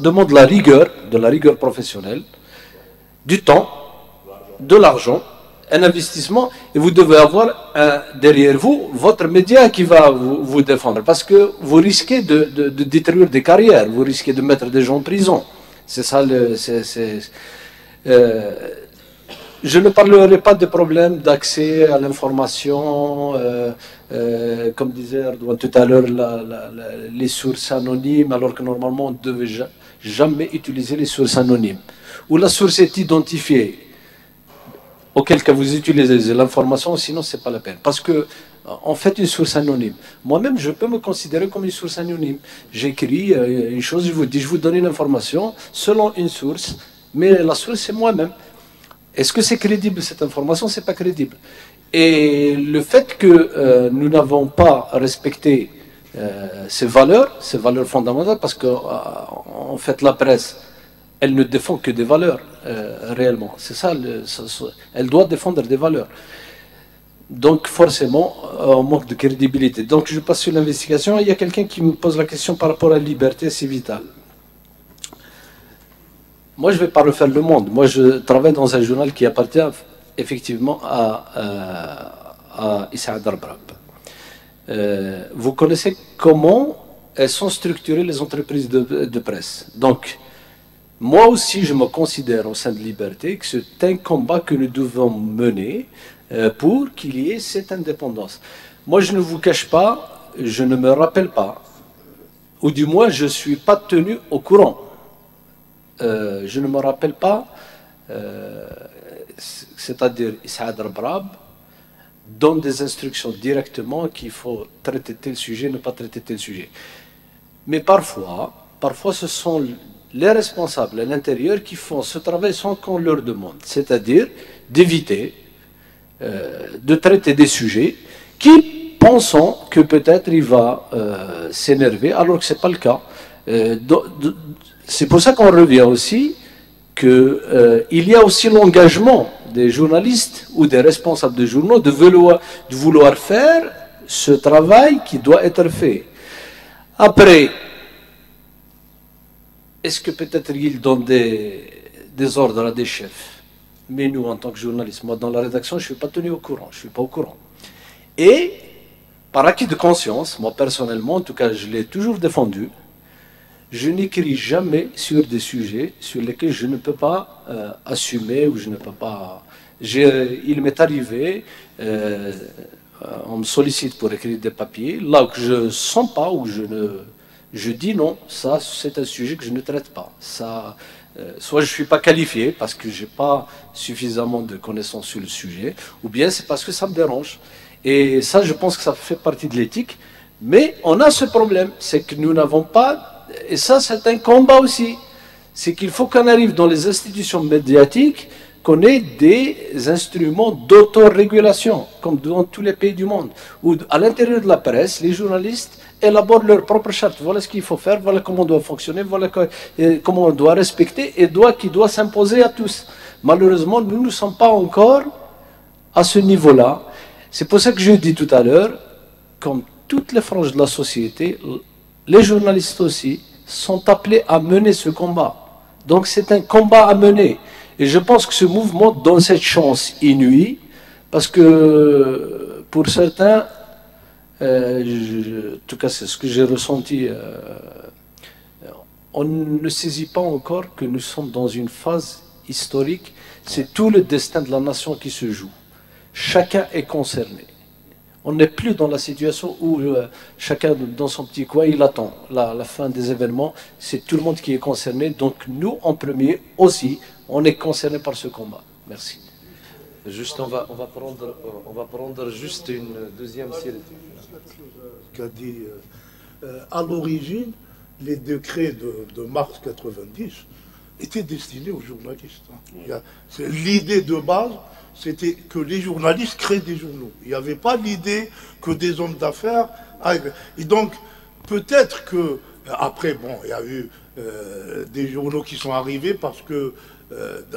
Speaker 9: demande de la rigueur professionnelle, du temps, de l'argent, un investissement, et vous devez avoir derrière vous votre média qui va vous défendre, parce que vous risquez de détruire des carrières, vous risquez de mettre des gens en prison. C'est ça je ne parlerai pas de problèmes d'accès à l'information, comme disait Erdogan tout à l'heure, les sources anonymes, alors que normalement on ne devait jamais utiliser les sources anonymes. Où la source est identifiée, auquel cas vous utilisez l'information, sinon c'est pas la peine. Parce que on fait une source anonyme. Moi-même, je peux me considérer comme une source anonyme. J'écris une chose, je vous dis, je vous donne une information selon une source, mais la source c'est moi-même. Est-ce que c'est crédible cette information? C'est pas crédible. Et le fait que nous n'avons pas respecté ces valeurs fondamentales, parce qu'en fait la presse, elle ne défend que des valeurs réellement. C'est ça, elle doit défendre des valeurs. Donc forcément, on manque de crédibilité. Donc je passe sur l'investigation. Il y a quelqu'un qui me pose la question par rapport à la liberté, c'est vital. Moi, je ne vais pas refaire le monde. Moi, je travaille dans un journal qui appartient effectivement à Issa Darbrab. Vous connaissez comment elles sont structurées les entreprises de presse. Donc, moi aussi, je me considère au sein de Liberté que c'est un combat que nous devons mener pour qu'il y ait cette indépendance. Moi, je ne vous cache pas, je ne me rappelle pas, ou du moins, je ne suis pas tenu au courant. Je ne me rappelle pas, c'est-à-dire Issa Darbrab donne des instructions directement qu'il faut traiter tel sujet, ne pas traiter tel sujet. Mais parfois ce sont les responsables à l'intérieur qui font ce travail sans qu'on leur demande, c'est-à-dire d'éviter de traiter des sujets qui, pensant que peut-être il va s'énerver, alors que ce n'est pas le cas. C'est pour ça qu'on revient aussi qu'il y a aussi l'engagement des journalistes ou des responsables de journaux de vouloir faire ce travail qui doit être fait. Après, est-ce que peut-être ils donnent des ordres à des chefs? Mais nous, en tant que journalistes, moi dans la rédaction, je ne suis pas tenu au courant, je ne suis pas au courant. Et par acquis de conscience, moi personnellement, en tout cas, je l'ai toujours défendu, je n'écris jamais sur des sujets sur lesquels je ne peux pas assumer ou je ne peux pas... Il m'est arrivé, on me sollicite pour écrire des papiers, là où je ne sens pas, où je dis non, ça c'est un sujet que je ne traite pas. Ça, soit je ne suis pas qualifié parce que je n'ai pas suffisamment de connaissances sur le sujet, ou bien c'est parce que ça me dérange. Et ça, je pense que ça fait partie de l'éthique. Mais on a ce problème, c'est que nous n'avons pas... Et ça, c'est un combat aussi. C'est qu'il faut qu'on arrive dans les institutions médiatiques, qu'on ait des instruments d'autorégulation, comme dans tous les pays du monde, où à l'intérieur de la presse, les journalistes élaborent leur propre charte. Voilà ce qu'il faut faire, voilà comment on doit fonctionner, voilà comment on doit respecter, et qui doit s'imposer à tous. Malheureusement, nous ne sommes pas encore à ce niveau-là. C'est pour ça que je dis tout à l'heure, comme toutes les franges de la société, les journalistes aussi sont appelés à mener ce combat. Donc c'est un combat à mener. Et je pense que ce mouvement donne cette chance inouïe, parce que pour certains, en tout cas c'est ce que j'ai ressenti, on ne saisit pas encore que nous sommes dans une phase historique. C'est tout le destin de la nation qui se joue. Chacun est concerné. On n'est plus dans la situation où chacun dans son petit coin, il attend la fin des événements. C'est tout le monde qui est concerné. Donc nous, en premier aussi, on est concerné par ce combat. Merci.
Speaker 6: Juste, on va prendre juste une deuxième série.
Speaker 8: Qu'a dit, à l'origine, les décrets de mars 90 étaient destinés aux journalistes. L'idée de base, c'était que les journalistes créent des journaux. Il n'y avait pas l'idée que des hommes d'affaires arrivent. Et donc, peut-être que, après, bon, il y a eu des journaux qui sont arrivés parce que,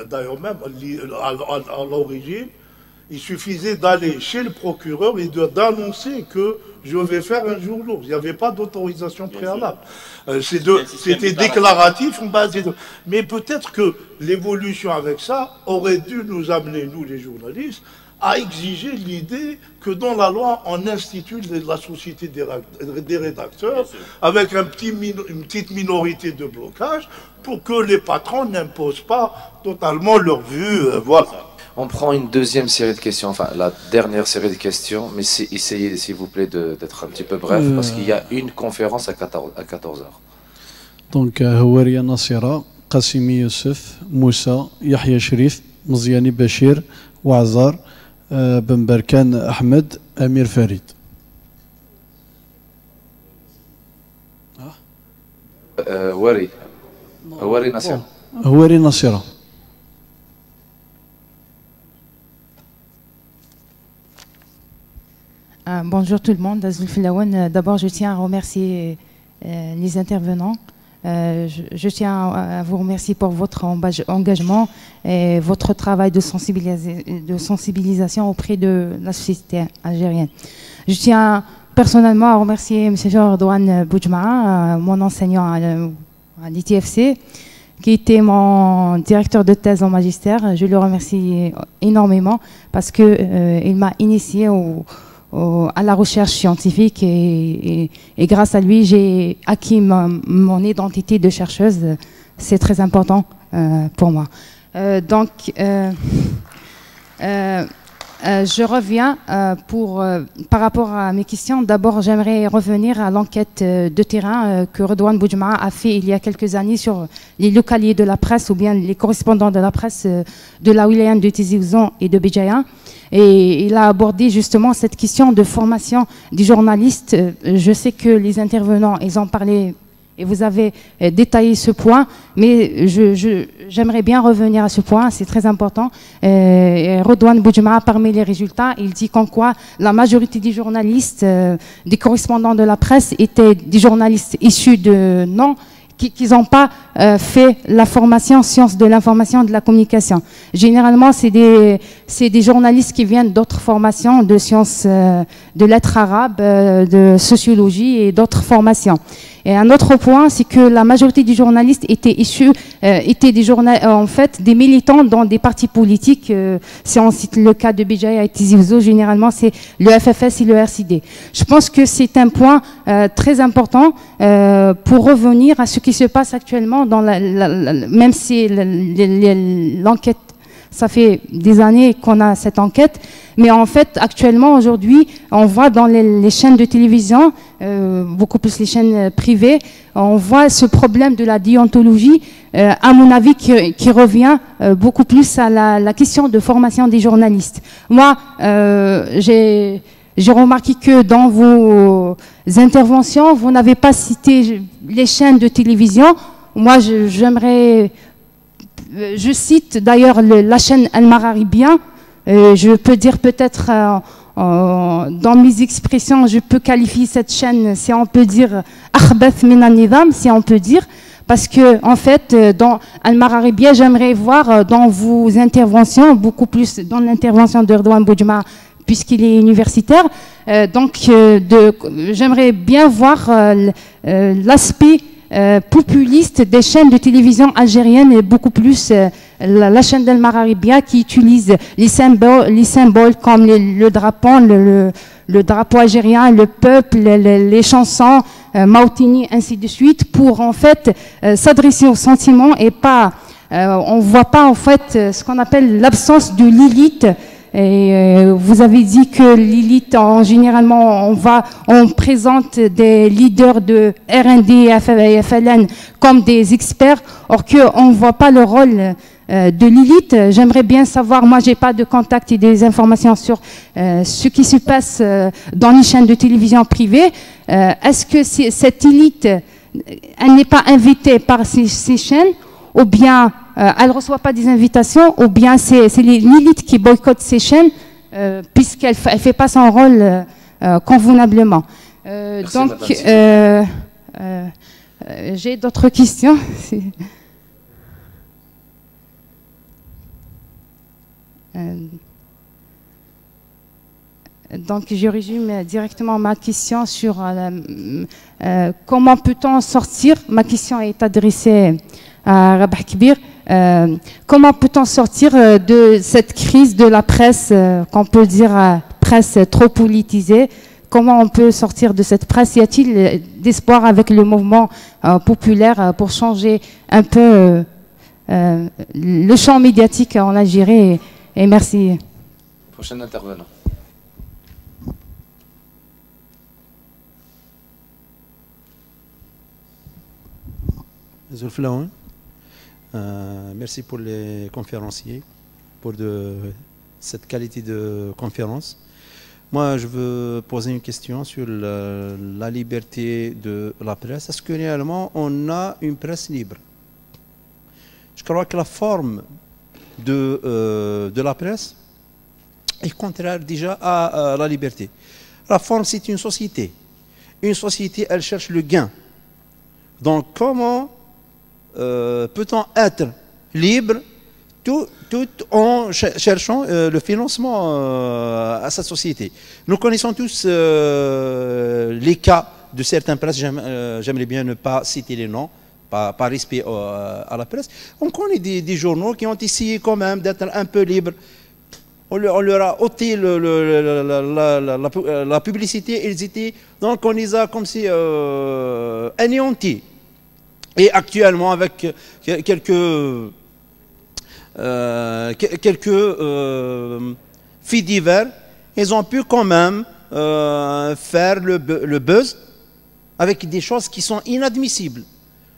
Speaker 8: d'ailleurs même, à l'origine, il suffisait d'aller chez le procureur et d'annoncer que je vais faire un journal. Il n'y avait pas d'autorisation préalable. C'était déclaratif. Mais peut-être que l'évolution avec ça aurait dû nous amener, nous les journalistes, à exiger l'idée que dans la loi, on institue la société des rédacteurs avec une petite minorité de blocage pour que les patrons n'imposent pas totalement leur vue. Voilà.
Speaker 6: On prend une deuxième série de questions, enfin la dernière série de questions, mais essayez s'il vous plaît d'être un petit peu bref, parce qu'il y a une conférence à 14h.
Speaker 4: Donc, Houaria Nassira, Qassimi Youssef, Moussa, Yahya Sherif, Mziani Bachir, Ouazar, Ben Barkan Ahmed, Amir Farid.
Speaker 6: Houari Nassira.
Speaker 4: Houari Nassira.
Speaker 10: Bonjour tout le monde. D'abord, je tiens à remercier les intervenants. Je tiens à vous remercier pour votre engagement et votre travail de sensibilisation auprès de la société algérienne. Je tiens personnellement à remercier M. Redouane Boudjmaa, mon enseignant à l'ITFC, qui était mon directeur de thèse en magistère. Je le remercie énormément parce qu'il m'a initié à la recherche scientifique et grâce à lui, j'ai acquis mon identité de chercheuse. C'est très important pour moi. Je reviens par rapport à mes questions. D'abord, j'aimerais revenir à l'enquête de terrain que Redouane Boudjmaa a fait il y a quelques années sur les localiers de la presse ou bien les correspondants de la presse de la wilaya de Tizi Ouzon et de Béjaïa. Et il a abordé justement cette question de formation des journalistes. Je sais que les intervenants, ils ont parlé et vous avez détaillé ce point, mais j'aimerais bien revenir à ce point, c'est très important. Redouane Boudjmaa, parmi les résultats, il dit qu'en quoi la majorité des journalistes, des correspondants de la presse étaient des journalistes issus de qui n'ont pas fait la formation sciences de l'information et de la communication. Généralement, c'est des journalistes qui viennent d'autres formations, de sciences de lettres arabes, de sociologie et d'autres formations. Et un autre point, c'est que la majorité des journalistes étaient issus, en fait, des militants dans des partis politiques. Si on cite le cas de Béjaïa et Tizi Ouzou, généralement, c'est le FFS et le RCD. Je pense que c'est un point très important pour revenir à ce qui se passe actuellement, même si l'enquête, ça fait des années qu'on a cette enquête, mais en fait, actuellement, aujourd'hui, on voit dans les chaînes de télévision, beaucoup plus les chaînes privées, on voit ce problème de la déontologie, à mon avis, qui revient beaucoup plus à la question de formation des journalistes. Moi, j'ai remarqué que dans vos interventions, vous n'avez pas cité les chaînes de télévision. Moi, je cite d'ailleurs la chaîne Al-Mararibia. Je peux dire peut-être, dans mes expressions, je peux qualifier cette chaîne, si on peut dire, Akhbath min al-Nizam, si on peut dire, parce que en fait, dans Al-Mararibia, j'aimerais voir dans vos interventions, beaucoup plus dans l'intervention de Redouane Boudjma, puisqu'il est universitaire, j'aimerais bien voir l'aspect populiste des chaînes de télévision algériennes et beaucoup plus la chaîne d'Al Mararibia qui utilise les symboles comme le drapeau algérien, le peuple, les chansons, Mautini, ainsi de suite, pour en fait s'adresser aux sentiments et pas, on voit pas en fait ce qu'on appelle l'absence de l'élite. Et vous avez dit que l'élite, généralement, on présente des leaders de RND et FLN comme des experts, or qu'on ne voit pas le rôle de l'élite. J'aimerais bien savoir, moi j'ai pas de contact et des informations sur ce qui se passe dans les chaînes de télévision privées. Est-ce que cette élite, elle n'est pas invitée par ces chaînes, ou bien elle ne reçoit pas des invitations, ou bien c'est l'élite qui boycotte ces chaînes, puisqu'elle ne fait pas son rôle convenablement. Donc, j'ai d'autres questions. Donc, je résume directement ma question sur comment peut-on sortir. Ma question est adressée à Rabah Kbir. Comment peut-on sortir de cette crise de la presse, qu'on peut dire presse trop politisée? Comment on peut sortir de cette presse? Y a-t-il d'espoir avec le mouvement populaire pour changer un peu le champ médiatique en Algérie? Et merci.
Speaker 6: Prochain intervenant.
Speaker 11: Zulflaoun. Merci pour les conférenciers, pour cette qualité de conférence. Moi, je veux poser une question sur la liberté de la presse. Est-ce que réellement, on a une presse libre? Je crois que la forme de la presse est contraire déjà à la liberté. La forme, c'est une société. Une société, elle cherche le gain. Donc, comment peut-on être libre tout en cherchant le financement à sa société? Nous connaissons tous les cas de certaines presses. J'aimerais bien ne pas citer les noms, par respect à la presse. On connaît des journaux qui ont essayé quand même d'être un peu libres. On leur a ôté la publicité. Ils étaient, donc on les a comme si anéantis. Et actuellement, avec quelques faits divers, ils ont pu quand même faire le buzz avec des choses qui sont inadmissibles.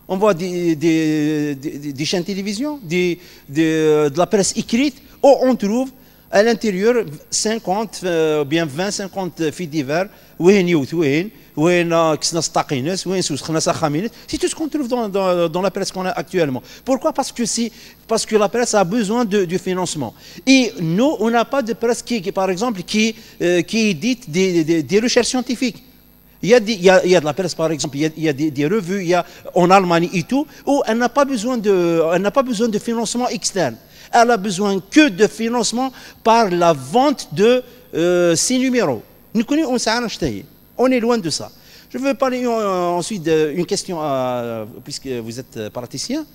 Speaker 11: On voit des chaînes de télévision, de la presse écrite, où on trouve à l'intérieur 50 ou bien 20-50 faits divers, c'est tout ce qu'on trouve dans la presse qu'on a actuellement. Pourquoi? Parce que la presse a besoin du financement. Et nous, on n'a pas de presse qui par exemple, qui édite des recherches scientifiques. Il y a de la presse, par exemple, il y a des revues, en Allemagne et tout, où elle n'a pas besoin de financement externe. Elle a besoin que de financement par la vente de ses numéros. On est loin de ça. Je veux parler ensuite d'une question, puisque vous êtes praticien.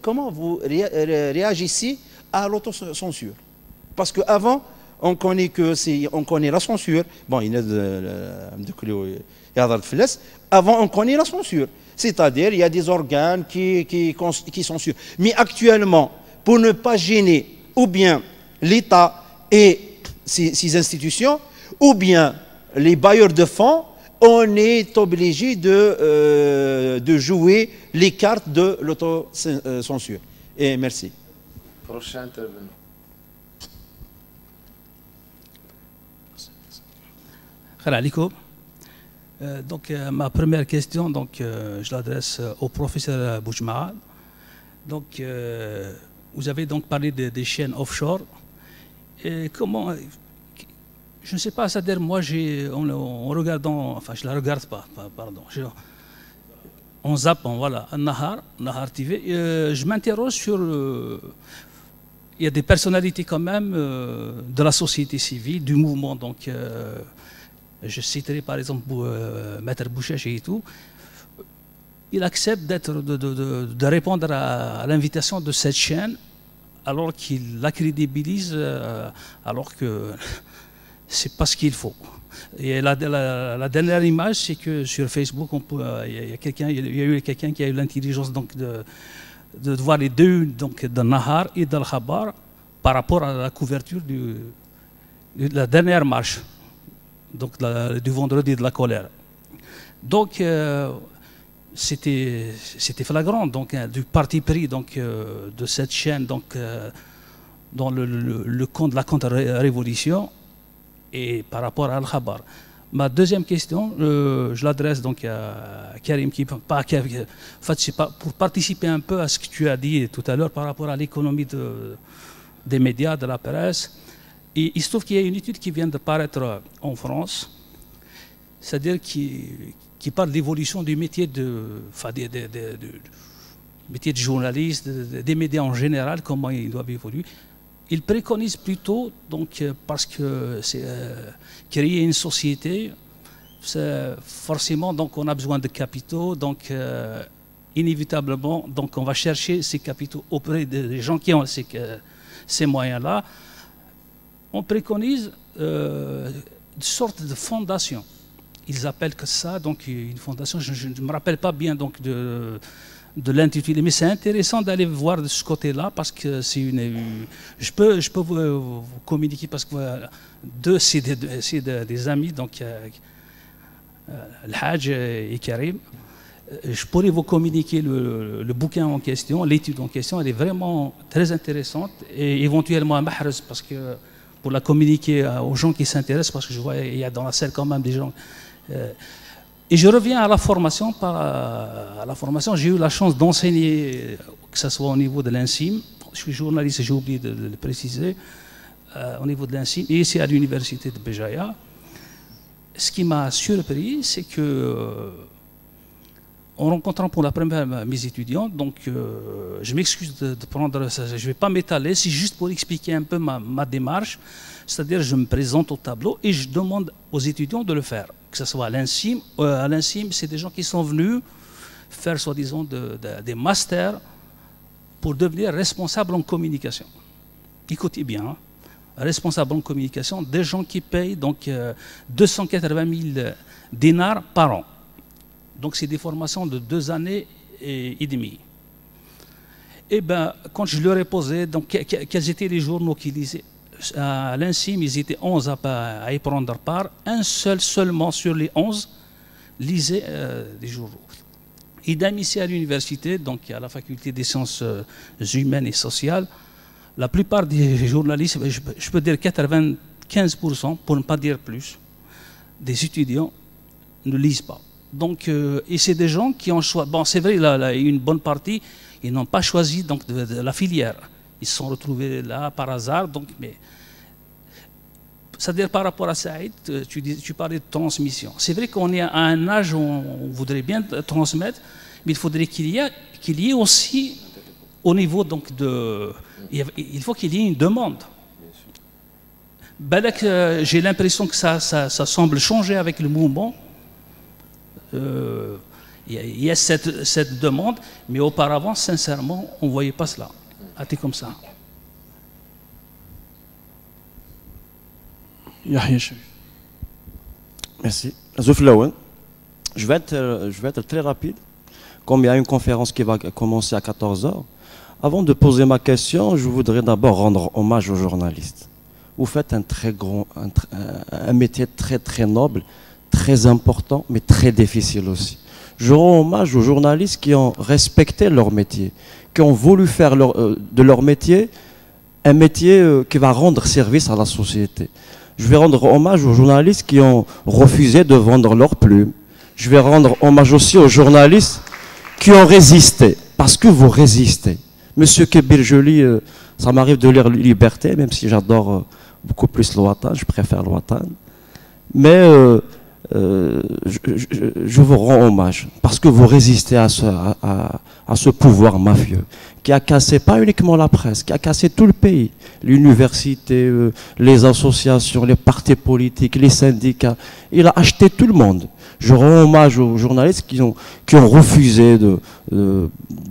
Speaker 11: Comment vous réagissez à l'autocensure? Parce qu'avant, on connaît la censure. Bon, il y a avant, on connaît la censure. C'est-à-dire, il y a des organes qui censurent. Mais actuellement, pour ne pas gêner ou bien l'État et ses institutions, ou bien les bailleurs de fonds, on est obligé de jouer les cartes de l'autocensure. Et merci.
Speaker 6: Prochain intervenant.
Speaker 12: Donc ma première question, je l'adresse au professeur Boujma. Donc vous avez donc parlé des chaînes offshore. Et comment, je ne sais pas, c'est-à-dire moi en regardant, enfin je la regarde pas, pardon, en zappant, voilà, Nahar TV, je m'interroge sur il y a des personnalités quand même de la société civile, du mouvement, donc je citerai par exemple Maître Bouchèche et tout. Il accepte de répondre à l'invitation de cette chaîne alors qu'il la crédibilise, alors que c'est pas ce qu'il faut. Et la dernière image, c'est que sur Facebook, il y a eu quelqu'un qui a eu l'intelligence de voir les deux, donc de Nahar et d'Al-Khabar, par rapport à la couverture de la dernière marche, donc du vendredi de la colère. Donc c'était flagrant, donc du parti pris de cette chaîne, dans le compte de la contre-révolution et par rapport à Al-Khabar. Ma deuxième question, je l'adresse donc à Karim, c'est pas pour participer un peu à ce que tu as dit tout à l'heure par rapport à l'économie des médias, de la presse. Et il se trouve qu'il y a une étude qui vient de paraître en France, c'est-à-dire qui parle de l'évolution du métier métier de journaliste, des médias en général, comment ils doivent évoluer. Il préconise plutôt, donc, parce que c'est créer une société, forcément, donc, on a besoin de capitaux, donc inévitablement, donc, on va chercher ces capitaux auprès des gens qui ont ces moyens-là. On préconise une sorte de fondation. Ils appellent que ça, donc, une fondation. Je ne me rappelle pas bien donc de l'intitulé, mais c'est intéressant d'aller voir de ce côté-là parce que c'est je peux vous communiquer parce que deux c'est des amis, donc Al-Hajj et Karim. Je pourrais vous communiquer le bouquin en question, l'étude en question. Elle est vraiment très intéressante et éventuellement à Mahrez parce que pour la communiquer aux gens qui s'intéressent, parce que je vois il y a dans la salle quand même des gens. Et je reviens à la formation. J'ai eu la chance d'enseigner, que ce soit au niveau de l'INSIM, je suis journaliste, j'ai oublié de le préciser, au niveau de l'INSIM, et ici à l'université de Béjaïa. Ce qui m'a surpris, c'est que, en rencontrant pour la première fois mes étudiants, donc je m'excuse de prendre ça, je ne vais pas m'étaler, c'est juste pour expliquer un peu ma démarche, c'est-à-dire je me présente au tableau et je demande aux étudiants de le faire. Que ce soit à l'INSIM. À l'INSIM, c'est des gens qui sont venus faire, soi-disant, des masters pour devenir responsables en communication. Écoutez bien, hein, responsables en communication, des gens qui payent donc 280 000 dinars par an. Donc c'est des formations de 2 années et demie. Et bien, quand je leur ai posé donc, quels étaient les journaux qu'ils lisaient, à l'INSIM, ils étaient 11 à y prendre part. Un seul seulement sur les 11 lisait des journaux. Idem ici à l'université, donc à la faculté des sciences humaines et sociales, la plupart des journalistes, je peux dire 95%, pour ne pas dire plus, des étudiants ne lisent pas. Donc, et c'est des gens qui ont choisi. Bon, c'est vrai, là, une bonne partie, ils n'ont pas choisi donc, de la filière. Ils se sont retrouvés là par hasard, donc, mais c'est-à-dire par rapport à Saïd, tu parlais de transmission. C'est vrai qu'on est à un âge où on voudrait bien transmettre, mais il faudrait qu'il y ait aussi, au niveau donc de... Il faut qu'il y ait une demande. J'ai l'impression que ça semble changer avec le mouvement. Il y a cette demande, mais auparavant, sincèrement, on ne voyait pas cela. C'était comme ça.
Speaker 13: Merci. Zouf Lawen, je vais être très rapide. Comme il y a une conférence qui va commencer à 14 h, avant de poser ma question, je voudrais d'abord rendre hommage aux journalistes. Vous faites un métier très très noble, très important, mais très difficile aussi. Je rends hommage aux journalistes qui ont respecté leur métier, qui ont voulu faire de leur métier un métier qui va rendre service à la société. Je vais rendre hommage aux journalistes qui ont refusé de vendre leurs plumes. Je vais rendre hommage aussi aux journalistes qui ont résisté, parce que vous résistez. Monsieur Kébir Joly, ça m'arrive de lire Liberté, même si j'adore beaucoup plus Loatan, je préfère Loatan. Mais je vous rends hommage, parce que vous résistez à ce pouvoir mafieux, qui a cassé pas uniquement la presse, qui a cassé tout le pays, l'université, les associations, les partis politiques, les syndicats. Il a acheté tout le monde. Je rends hommage aux journalistes qui ont refusé de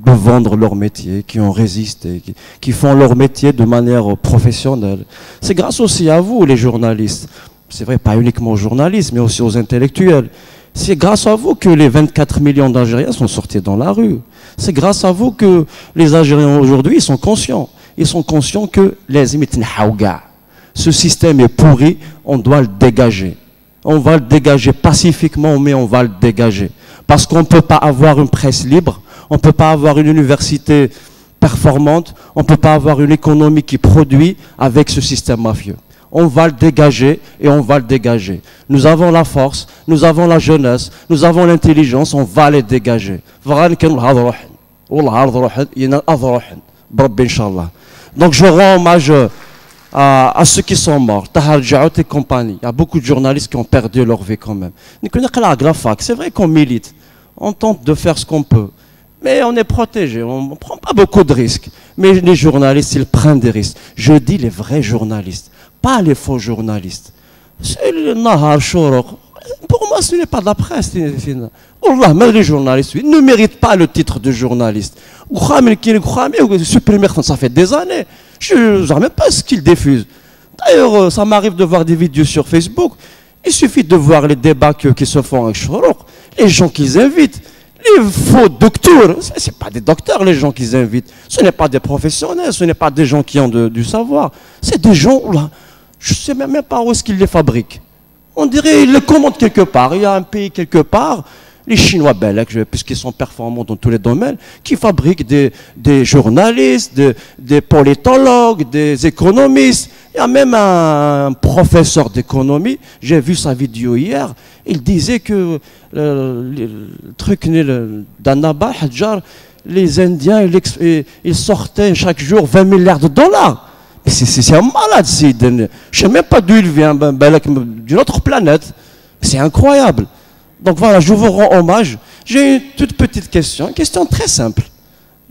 Speaker 13: vendre leur métier, qui ont résisté, qui font leur métier de manière professionnelle. C'est grâce aussi à vous, les journalistes. C'est vrai, pas uniquement aux journalistes, mais aussi aux intellectuels. C'est grâce à vous que les 24 millions d'Algériens sont sortis dans la rue. C'est grâce à vous que les Algériens aujourd'hui sont conscients. Ils sont conscients que ce système est pourri, on doit le dégager. On va le dégager pacifiquement, mais on va le dégager. Parce qu'on ne peut pas avoir une presse libre, on ne peut pas avoir une université performante, on ne peut pas avoir une économie qui produit avec ce système mafieux. On va le dégager et on va le dégager. Nous avons la force, nous avons la jeunesse, nous avons l'intelligence, on va les dégager. Donc je rends hommage à ceux qui sont morts. Tahar Djaout et compagnie. Il y a beaucoup de journalistes qui ont perdu leur vie quand même. C'est vrai qu'on milite, on tente de faire ce qu'on peut. Mais on est protégé, on ne prend pas beaucoup de risques. Mais les journalistes, ils prennent des risques. Je dis les vrais journalistes, pas les faux journalistes. C'est le Nahar Shorok. Pour moi, ce n'est pas de la presse. Wallah, même les journalistes ne méritent pas le titre de journaliste. Ça fait des années. Je ne sais même pas ce qu'ils diffusent. D'ailleurs, ça m'arrive de voir des vidéos sur Facebook. Il suffit de voir les débats qui se font avec Shorok, les gens qu'ils invitent. Les faux docteurs, ce n'est pas des docteurs les gens qu'ils invitent, ce n'est pas des professionnels, ce n'est pas des gens qui ont du savoir, c'est des gens, là, je ne sais même pas où est-ce qu'ils les fabriquent. On dirait qu'ils les commandent quelque part, il y a un pays quelque part, les Chinois puisqu'ils sont performants dans tous les domaines, qui fabriquent des journalistes, des politologues, des économistes. Il y a même un professeur d'économie, j'ai vu sa vidéo hier, il disait que le truc d'Annaba, Hadjar, les Indiens, ils sortaient chaque jour 20 milliards de dollars. C'est un malade, je ne sais même pas d'où il vient, d'une autre planète. C'est incroyable. Donc voilà, je vous rends hommage. J'ai une toute petite question, une question très simple.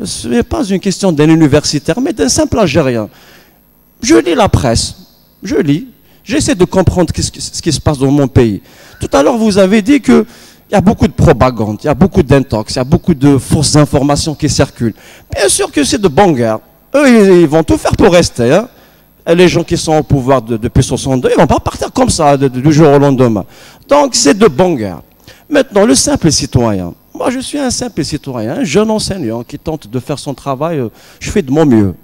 Speaker 13: Ce n'est pas une question d'un universitaire, mais d'un simple Algérien. Je lis la presse, je lis, j'essaie de comprendre ce qui se passe dans mon pays. Tout à l'heure, vous avez dit qu'il y a beaucoup de propagande, il y a beaucoup d'intox, il y a beaucoup de fausses informations qui circulent. Bien sûr que c'est de bonne guerre. Eux, ils vont tout faire pour rester. Hein. Et les gens qui sont au pouvoir depuis 62, ils ne vont pas partir comme ça du jour au lendemain. Donc, c'est de bonne guerre. Maintenant, le simple citoyen. Moi, je suis un simple citoyen, un jeune enseignant qui tente de faire son travail. Je fais de mon mieux.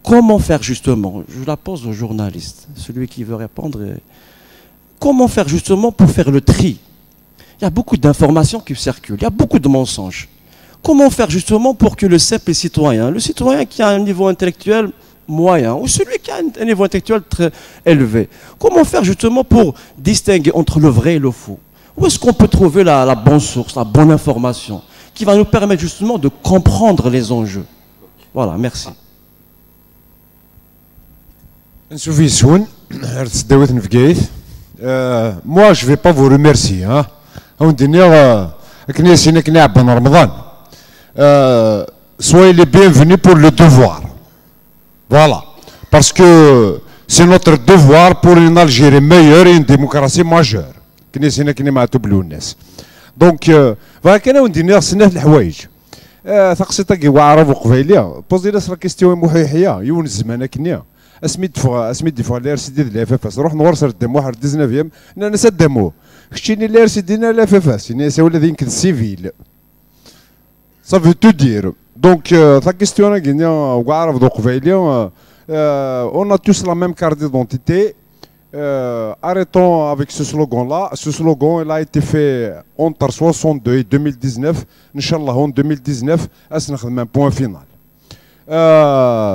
Speaker 13: Comment faire justement? Je la pose au journaliste, celui qui veut répondre. Comment faire justement pour faire le tri? Il y a beaucoup d'informations qui circulent, il y a beaucoup de mensonges. Comment faire justement pour que le simple citoyen, le citoyen qui a un niveau intellectuel moyen, ou celui qui a un niveau intellectuel très élevé, comment faire justement pour distinguer entre le vrai et le faux? Où est-ce qu'on peut trouver la bonne source, la bonne information, qui va nous permettre justement de comprendre les enjeux? Voilà, merci.
Speaker 14: نشوف يسون Moi, je ne vais pas vous remercier. Hein. Soyez les bienvenus pour le devoir. Voilà. Parce que c'est notre devoir pour une Algérie meilleure et une démocratie majeure. Donc, voilà, كان ودينا سنة الحوايج. ثقصتك وعرب وقبيلية. بوزي لنا كيستيون محيحية يون الزمان كنيا. اسمي دفع لير سيدي الاف اف اس روح نورس الدم واحد 19 انا نسدمو خشيني لير سيدينا الاف اف اس يعني ساوي الذين كد سيفيل صافي تو دير دونك تا كيستيون كنيا وعرب وقبيلية on a tous la même carte d'identité. Arrêtons avec ce slogan-là. Ce slogan, il a été fait entre 62 et 2019. Inch'Allah, en 2019, c'est un point final.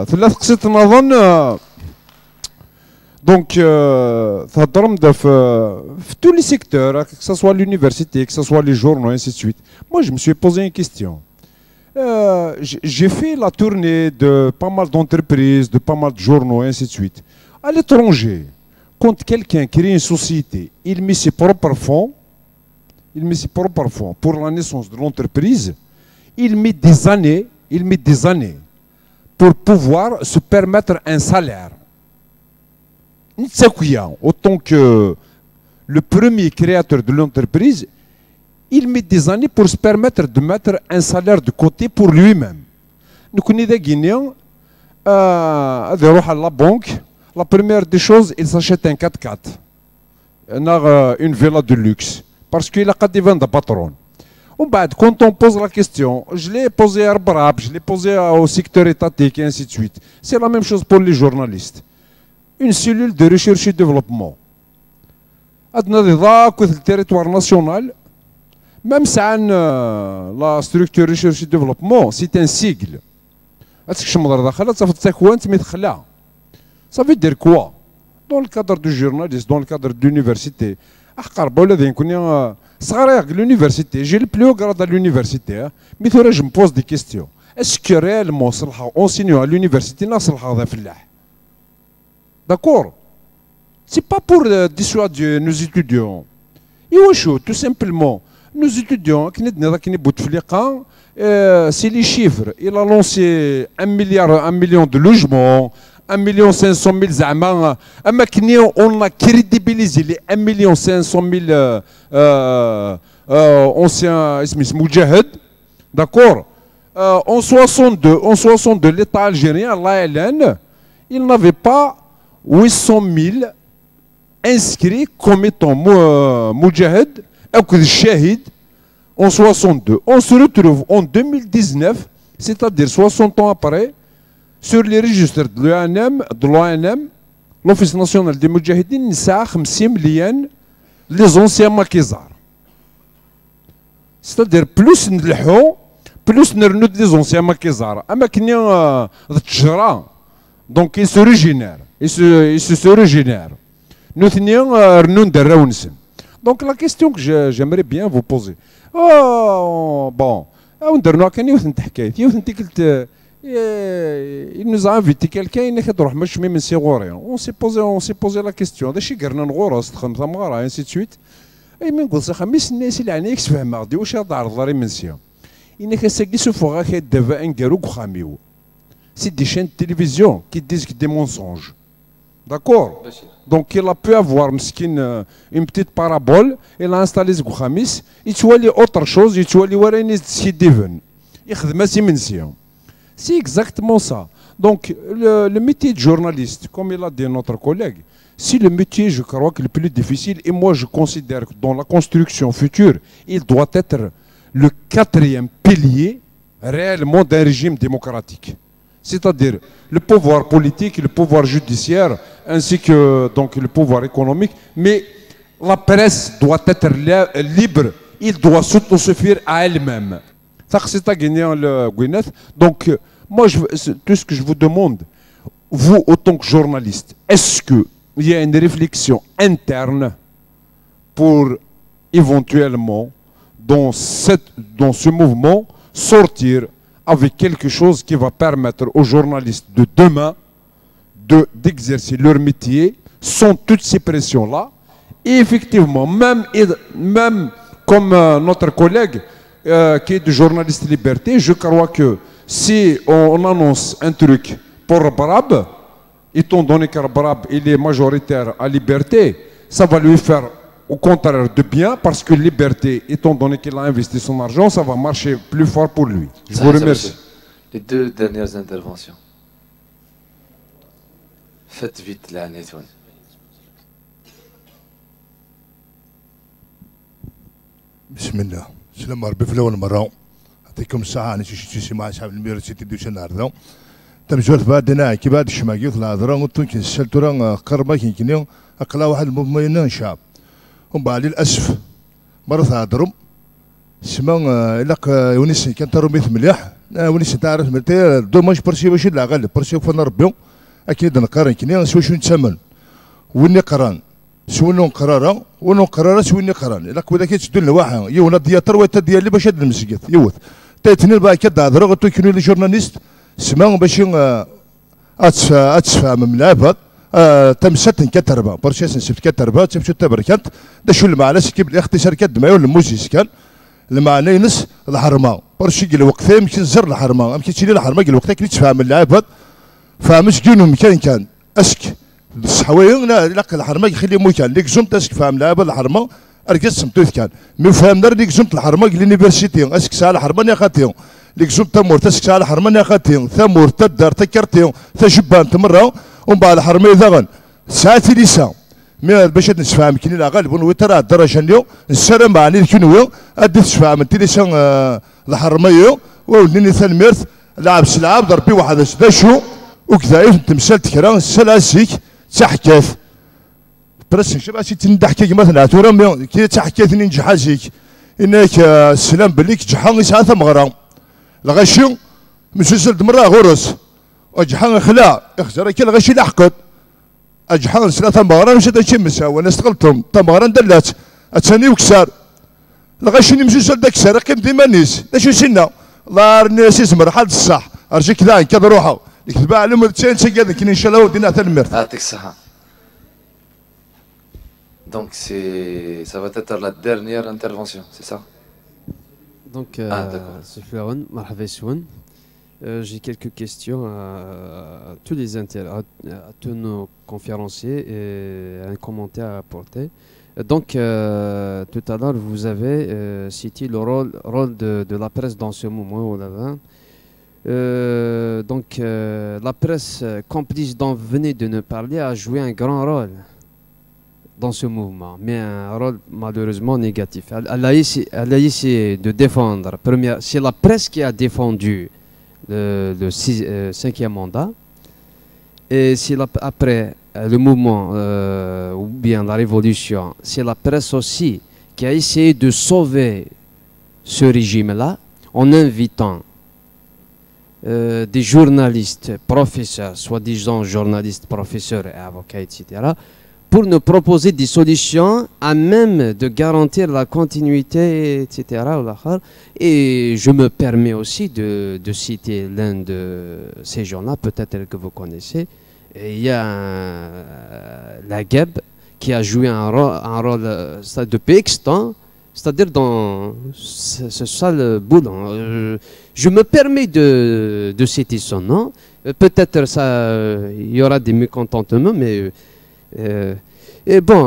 Speaker 14: ثلاث قصة نظن donc تهضرم في tous les secteurs, que ce soit l'université, que ce soit les journaux, ainsi de suite. Moi, je me suis posé une question. J'ai fait la tournée de pas mal d'entreprises, de pas mal de journaux, ainsi de suite. À l'étranger, quand quelqu'un crée une société, il met ses propres fonds, pour la naissance de l'entreprise, il met des années pour pouvoir se permettre un salaire. Autant que le premier créateur de l'entreprise, il met des années pour se permettre de mettre un salaire de côté pour lui-même. Nous connaissons des Guinéens, à la banque, la première des choses, il s'achète un 4x4, une villa de luxe, parce qu'il a des ventes de patron. Quand on pose la question, je l'ai posée à Arbrab, je l'ai posée au secteur étatique et ainsi de suite. C'est la même chose pour les journalistes. Une cellule de recherche et développement. Le territoire national, même si la structure recherche et développement, c'est un sigle. Ça veut dire quoi? Dans le cadre du journalisme, dans le cadre de l'université, l'université, j'ai le plus haut grade à l'université, mais je me pose des questions. Est-ce que réellement, enseignant à l'université, d'accord? C'est pas pour dissuader nos étudiants. Tout simplement, nos étudiants, c'est les chiffres. Il a lancé 1 million de logements, 1,5 million زعما اما كنيا on a crédibilisé les 1,5 million anciens اسمه مجاهد d'accord en 62 l'état algérien là il n'avait pas 800 000 inscrits comme étant مجاهد ou shahid en 62. On se retrouve en 2019, c'est-à-dire 60 ans après, sur les registres de l'ONM, l'Office national des Moudjahidines, il y a 50 millions les anciens maquisards. C'est-à-dire plus nous plus nous les anciens maquisards. Donc ils se régénèrent. Ils se régénèrent. Nous avons donc la question que j'aimerais bien vous poser. Bon, il nous a invité quelqu'un, on s'est posé la question. Ainsi de suite. Et c'est des chaînes de télévision qui disent des mensonges. D'accord? Donc il a pu avoir une petite parabole, il a installé ce Gouhamis, il voit autre chose, il voit c'est exactement ça. Donc le métier de journaliste, comme il a dit notre collègue, c'est le métier, je crois, que le plus difficile. Et moi, je considère que dans la construction future, il doit être le 4e pilier réellement d'un régime démocratique. C'est-à-dire le pouvoir politique, le pouvoir judiciaire, ainsi que donc, le pouvoir économique. Mais la presse doit être libre, il doit s'autosuffire à elle-même. Donc, moi, tout ce que je vous demande, vous, autant que journaliste, est-ce qu'il y a une réflexion interne pour éventuellement, dans ce mouvement, sortir avec quelque chose qui va permettre aux journalistes de demain d'exercer leur métier sans toutes ces pressions-là. Et effectivement, même comme notre collègue qui est de journaliste liberté, je crois que si on annonce un truc pour Brab, étant donné que Brab il est majoritaire à liberté, ça va lui faire au contraire de bien, parce que liberté, étant donné qu'il a investi son argent, ça va marcher plus fort pour lui. Je vous remercie.
Speaker 6: Les deux dernières interventions. Faites vite la nettoyage.
Speaker 1: بسم الله سلام ربي في الاول مره يعطيكم الصحه انا شي مع اصحاب اليونيفرسيتي ديال النهارده تم جوات بعدنا كي بعد الشماكي في الهضره وتون كنسالتو راه قربا كيكنيو اقلا واحد الموفمون شاب ومن بعد للاسف مره تهضروا سما الا ونيس كان تروميث مليح ونيس تعرف مرتي دوماج برسي باش لا غالب برسي فانا ربي اكيد نقارن كني سوا شنو نتسمن وني قران سوينو قراره ونو قراره سويني قران الا كولا كيتشدو لواحد يونا دياتر ويتا ديالي باش هاد المسجد يوث تايتني بقى كدهضروا غتو كينو لي جورناليست سما باش اتفهم من العباد تمسات كتربه برشا سنسفت كتربه تمشي تبركات دا شو المعنى سكيب الاختصار كدما ولا الموزيس كان المعنى ينس الحرمه برشا قال وقتها يمكن زر الحرمه يمكن تشيلي الحرمه قال وقتها كي تفهم العباد فمش كينو مكان كان اسك الصحويين لا الحرمه يخلي موكان ليك زمت اسك فاهم العباد الحرمه اركز سمتوث كان مي فاهم دار ليك زمت الحرمه لونيفرسيتي اسك سال الحرمه يا خاتيون ليك زمت تمور تسك سال الحرمه يا خاتيون ثمور تدار تكرتيون ثجبان تمره ومن بعد الحرمه ذغن ساعتي لسا مي باش نتفاهم كني لا غالب وترى الدرجه اليوم السلام عليك كنو ادي تفاهم انت لسا الحرمه ولني ثلميرث لعب سلعب ضربي واحد شو وكذا تمثال تكرا سلاسيك تحكيت برسن شباب شي تندحكي مثلا تورا كي تحكيتني نجحازيك انك السلام بليك جحان يسعى ثمغرا الغشي مسلسل مرة غرس وجحان خلا اخزر كي الغشي لحقت اجحان ثلاثة مغرا مش هذا مسا وانا استغلتهم تمغرا دلات اتساني وكسار الغشي مسلسل داك سار قيم ديما نيس لا شو سنا الله الناس يسمر حد الصح ارجيك ذا كذا روحوا يكتب عليهم تسين سجادك ان شاء الله ودينا حتى المرت
Speaker 6: يعطيك الصحة. Donc ça va être la dernière intervention, c'est ça?
Speaker 15: Donc, c'est Florent, marhaba Soun. J'ai quelques questions à tous les à tous nos conférenciers et un commentaire à apporter. Donc, tout à l'heure, vous avez cité le rôle de la presse dans ce moment. Donc, la presse complice dont vous venez de nous parler a joué un grand rôle dans ce mouvement, mais un rôle malheureusement négatif. Elle a essayé de défendre. C'est la presse qui a défendu le cinquième mandat. Et c'est après le mouvement ou bien la révolution, c'est la presse aussi qui a essayé de sauver ce régime-là en invitant des journalistes, professeurs, soi-disant journalistes, professeurs et avocats, etc., pour nous proposer des solutions à même de garantir la continuité, etc. Et je me permets aussi de citer l'un de ces gens-là, peut-être que vous connaissez. Et il y a la GEB qui a joué un rôle depuis X-temps, c'est-à-dire dans ce sale boulot. Je me permets de citer son nom. Peut-être il y aura des mécontentements, mais... et bon,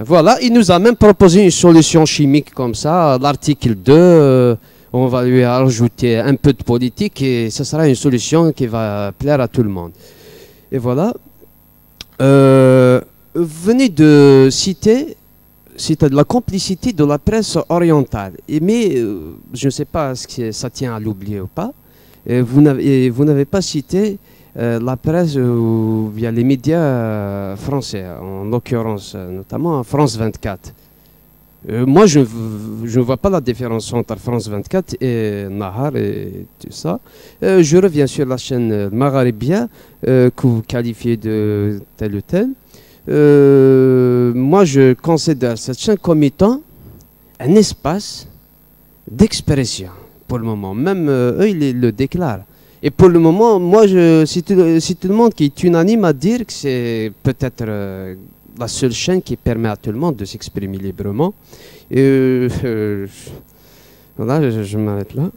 Speaker 15: voilà, il nous a même proposé une solution chimique comme ça, l'article 2, on va lui rajouter un peu de politique et ce sera une solution qui va plaire à tout le monde. Et voilà, vous venez de citer de la complicité de la presse orientale, mais je ne sais pas si ça tient à l'oublier ou pas, et vous n'avez pas cité la presse ou via les médias français, en l'occurrence notamment France 24. Moi, je ne vois pas la différence entre France 24 et Nahar et tout ça. Je reviens sur la chaîne Magharibia que vous qualifiez de tel ou tel. Moi, je considère cette chaîne comme étant un espace d'expression pour le moment. Même eux, ils le déclarent. Et pour le moment, moi, si tout le monde qui est unanime à dire que c'est peut-être la seule chaîne qui permet à tout le monde de s'exprimer librement. Voilà, je m'arrête là.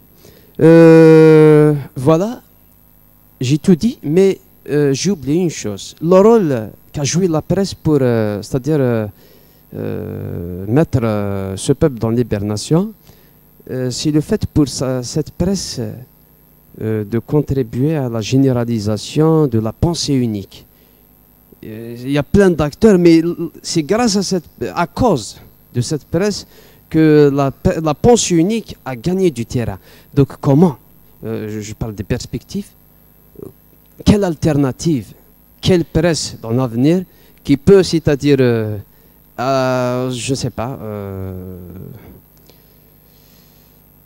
Speaker 15: Voilà, j'ai tout dit, mais j'ai oublié une chose. Le rôle qu'a joué la presse pour, c'est-à-dire mettre ce peuple dans l'hibernation, c'est le fait pour cette presse de contribuer à la généralisation de la pensée unique. Il y a plein d'acteurs, mais c'est grâce à cause de cette presse que la pensée unique a gagné du terrain. Donc comment je parle des perspectives. Quelle alternative, quelle presse dans l'avenir qui peut, c'est-à-dire, je ne sais pas,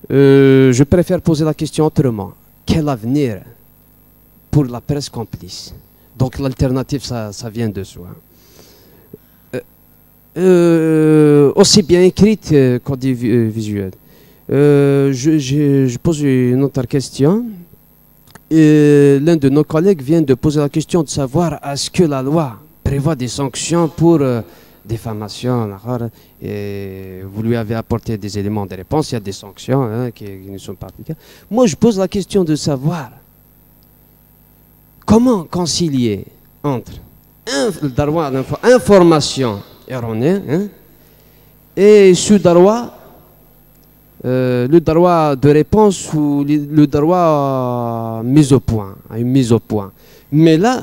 Speaker 15: je préfère poser la question autrement. Quel avenir pour la presse complice? Donc l'alternative, ça vient de soi. Aussi bien écrite qu'audiovisuelle. Je pose une autre question. L'un de nos collègues vient de poser la question de savoir est-ce que la loi prévoit des sanctions pour diffamation. Et vous lui avez apporté des éléments de réponse, il y a des sanctions qui ne sont pas applicables. Moi, je pose la question de savoir comment concilier entre le droit d'information erronée et ce droit, le droit de réponse ou le droit mise au point, à une mise au point. Mais là,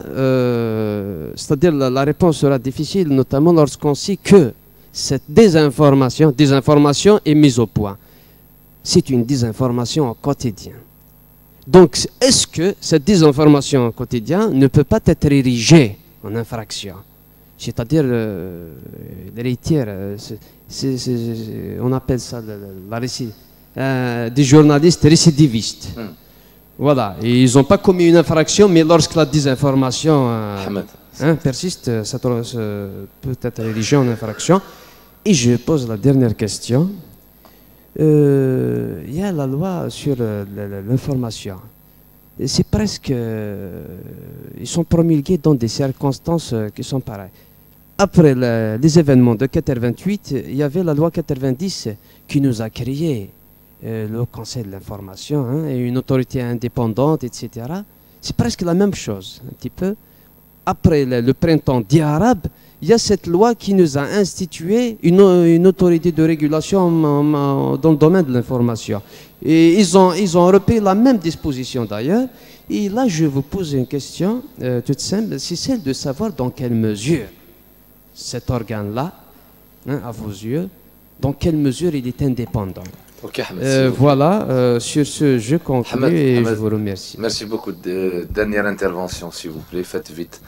Speaker 15: c'est-à-dire la réponse sera difficile, notamment lorsqu'on sait que cette désinformation est mise au point. C'est une désinformation au quotidien. Donc, est-ce que cette désinformation au quotidien ne peut pas être érigée en infraction? C'est-à-dire, on appelle ça des journalistes récidivistes. Voilà, et ils n'ont pas commis une infraction, mais lorsque la désinformation persiste, ça peut être érigé en infraction. Et je pose la dernière question. Il y a la loi sur l'information. C'est presque... ils sont promulgués dans des circonstances qui sont pareilles. Après les événements de 88, il y avait la loi 90 qui nous a créé le Conseil de l'information et une autorité indépendante, etc. C'est presque la même chose, un petit peu. Après le printemps dit arabe, il y a cette loi qui nous a institué une autorité de régulation dans le domaine de l'information. Et ils ont repris la même disposition d'ailleurs. Et là, je vous pose une question toute simple, c'est celle de savoir dans quelle mesure cet organe-là, à vos yeux, dans quelle mesure il est indépendant.
Speaker 6: Ok,
Speaker 15: voilà, sur ce, je conclue et je vous remercie.
Speaker 6: Merci beaucoup. Dernière intervention, s'il vous plaît, faites vite.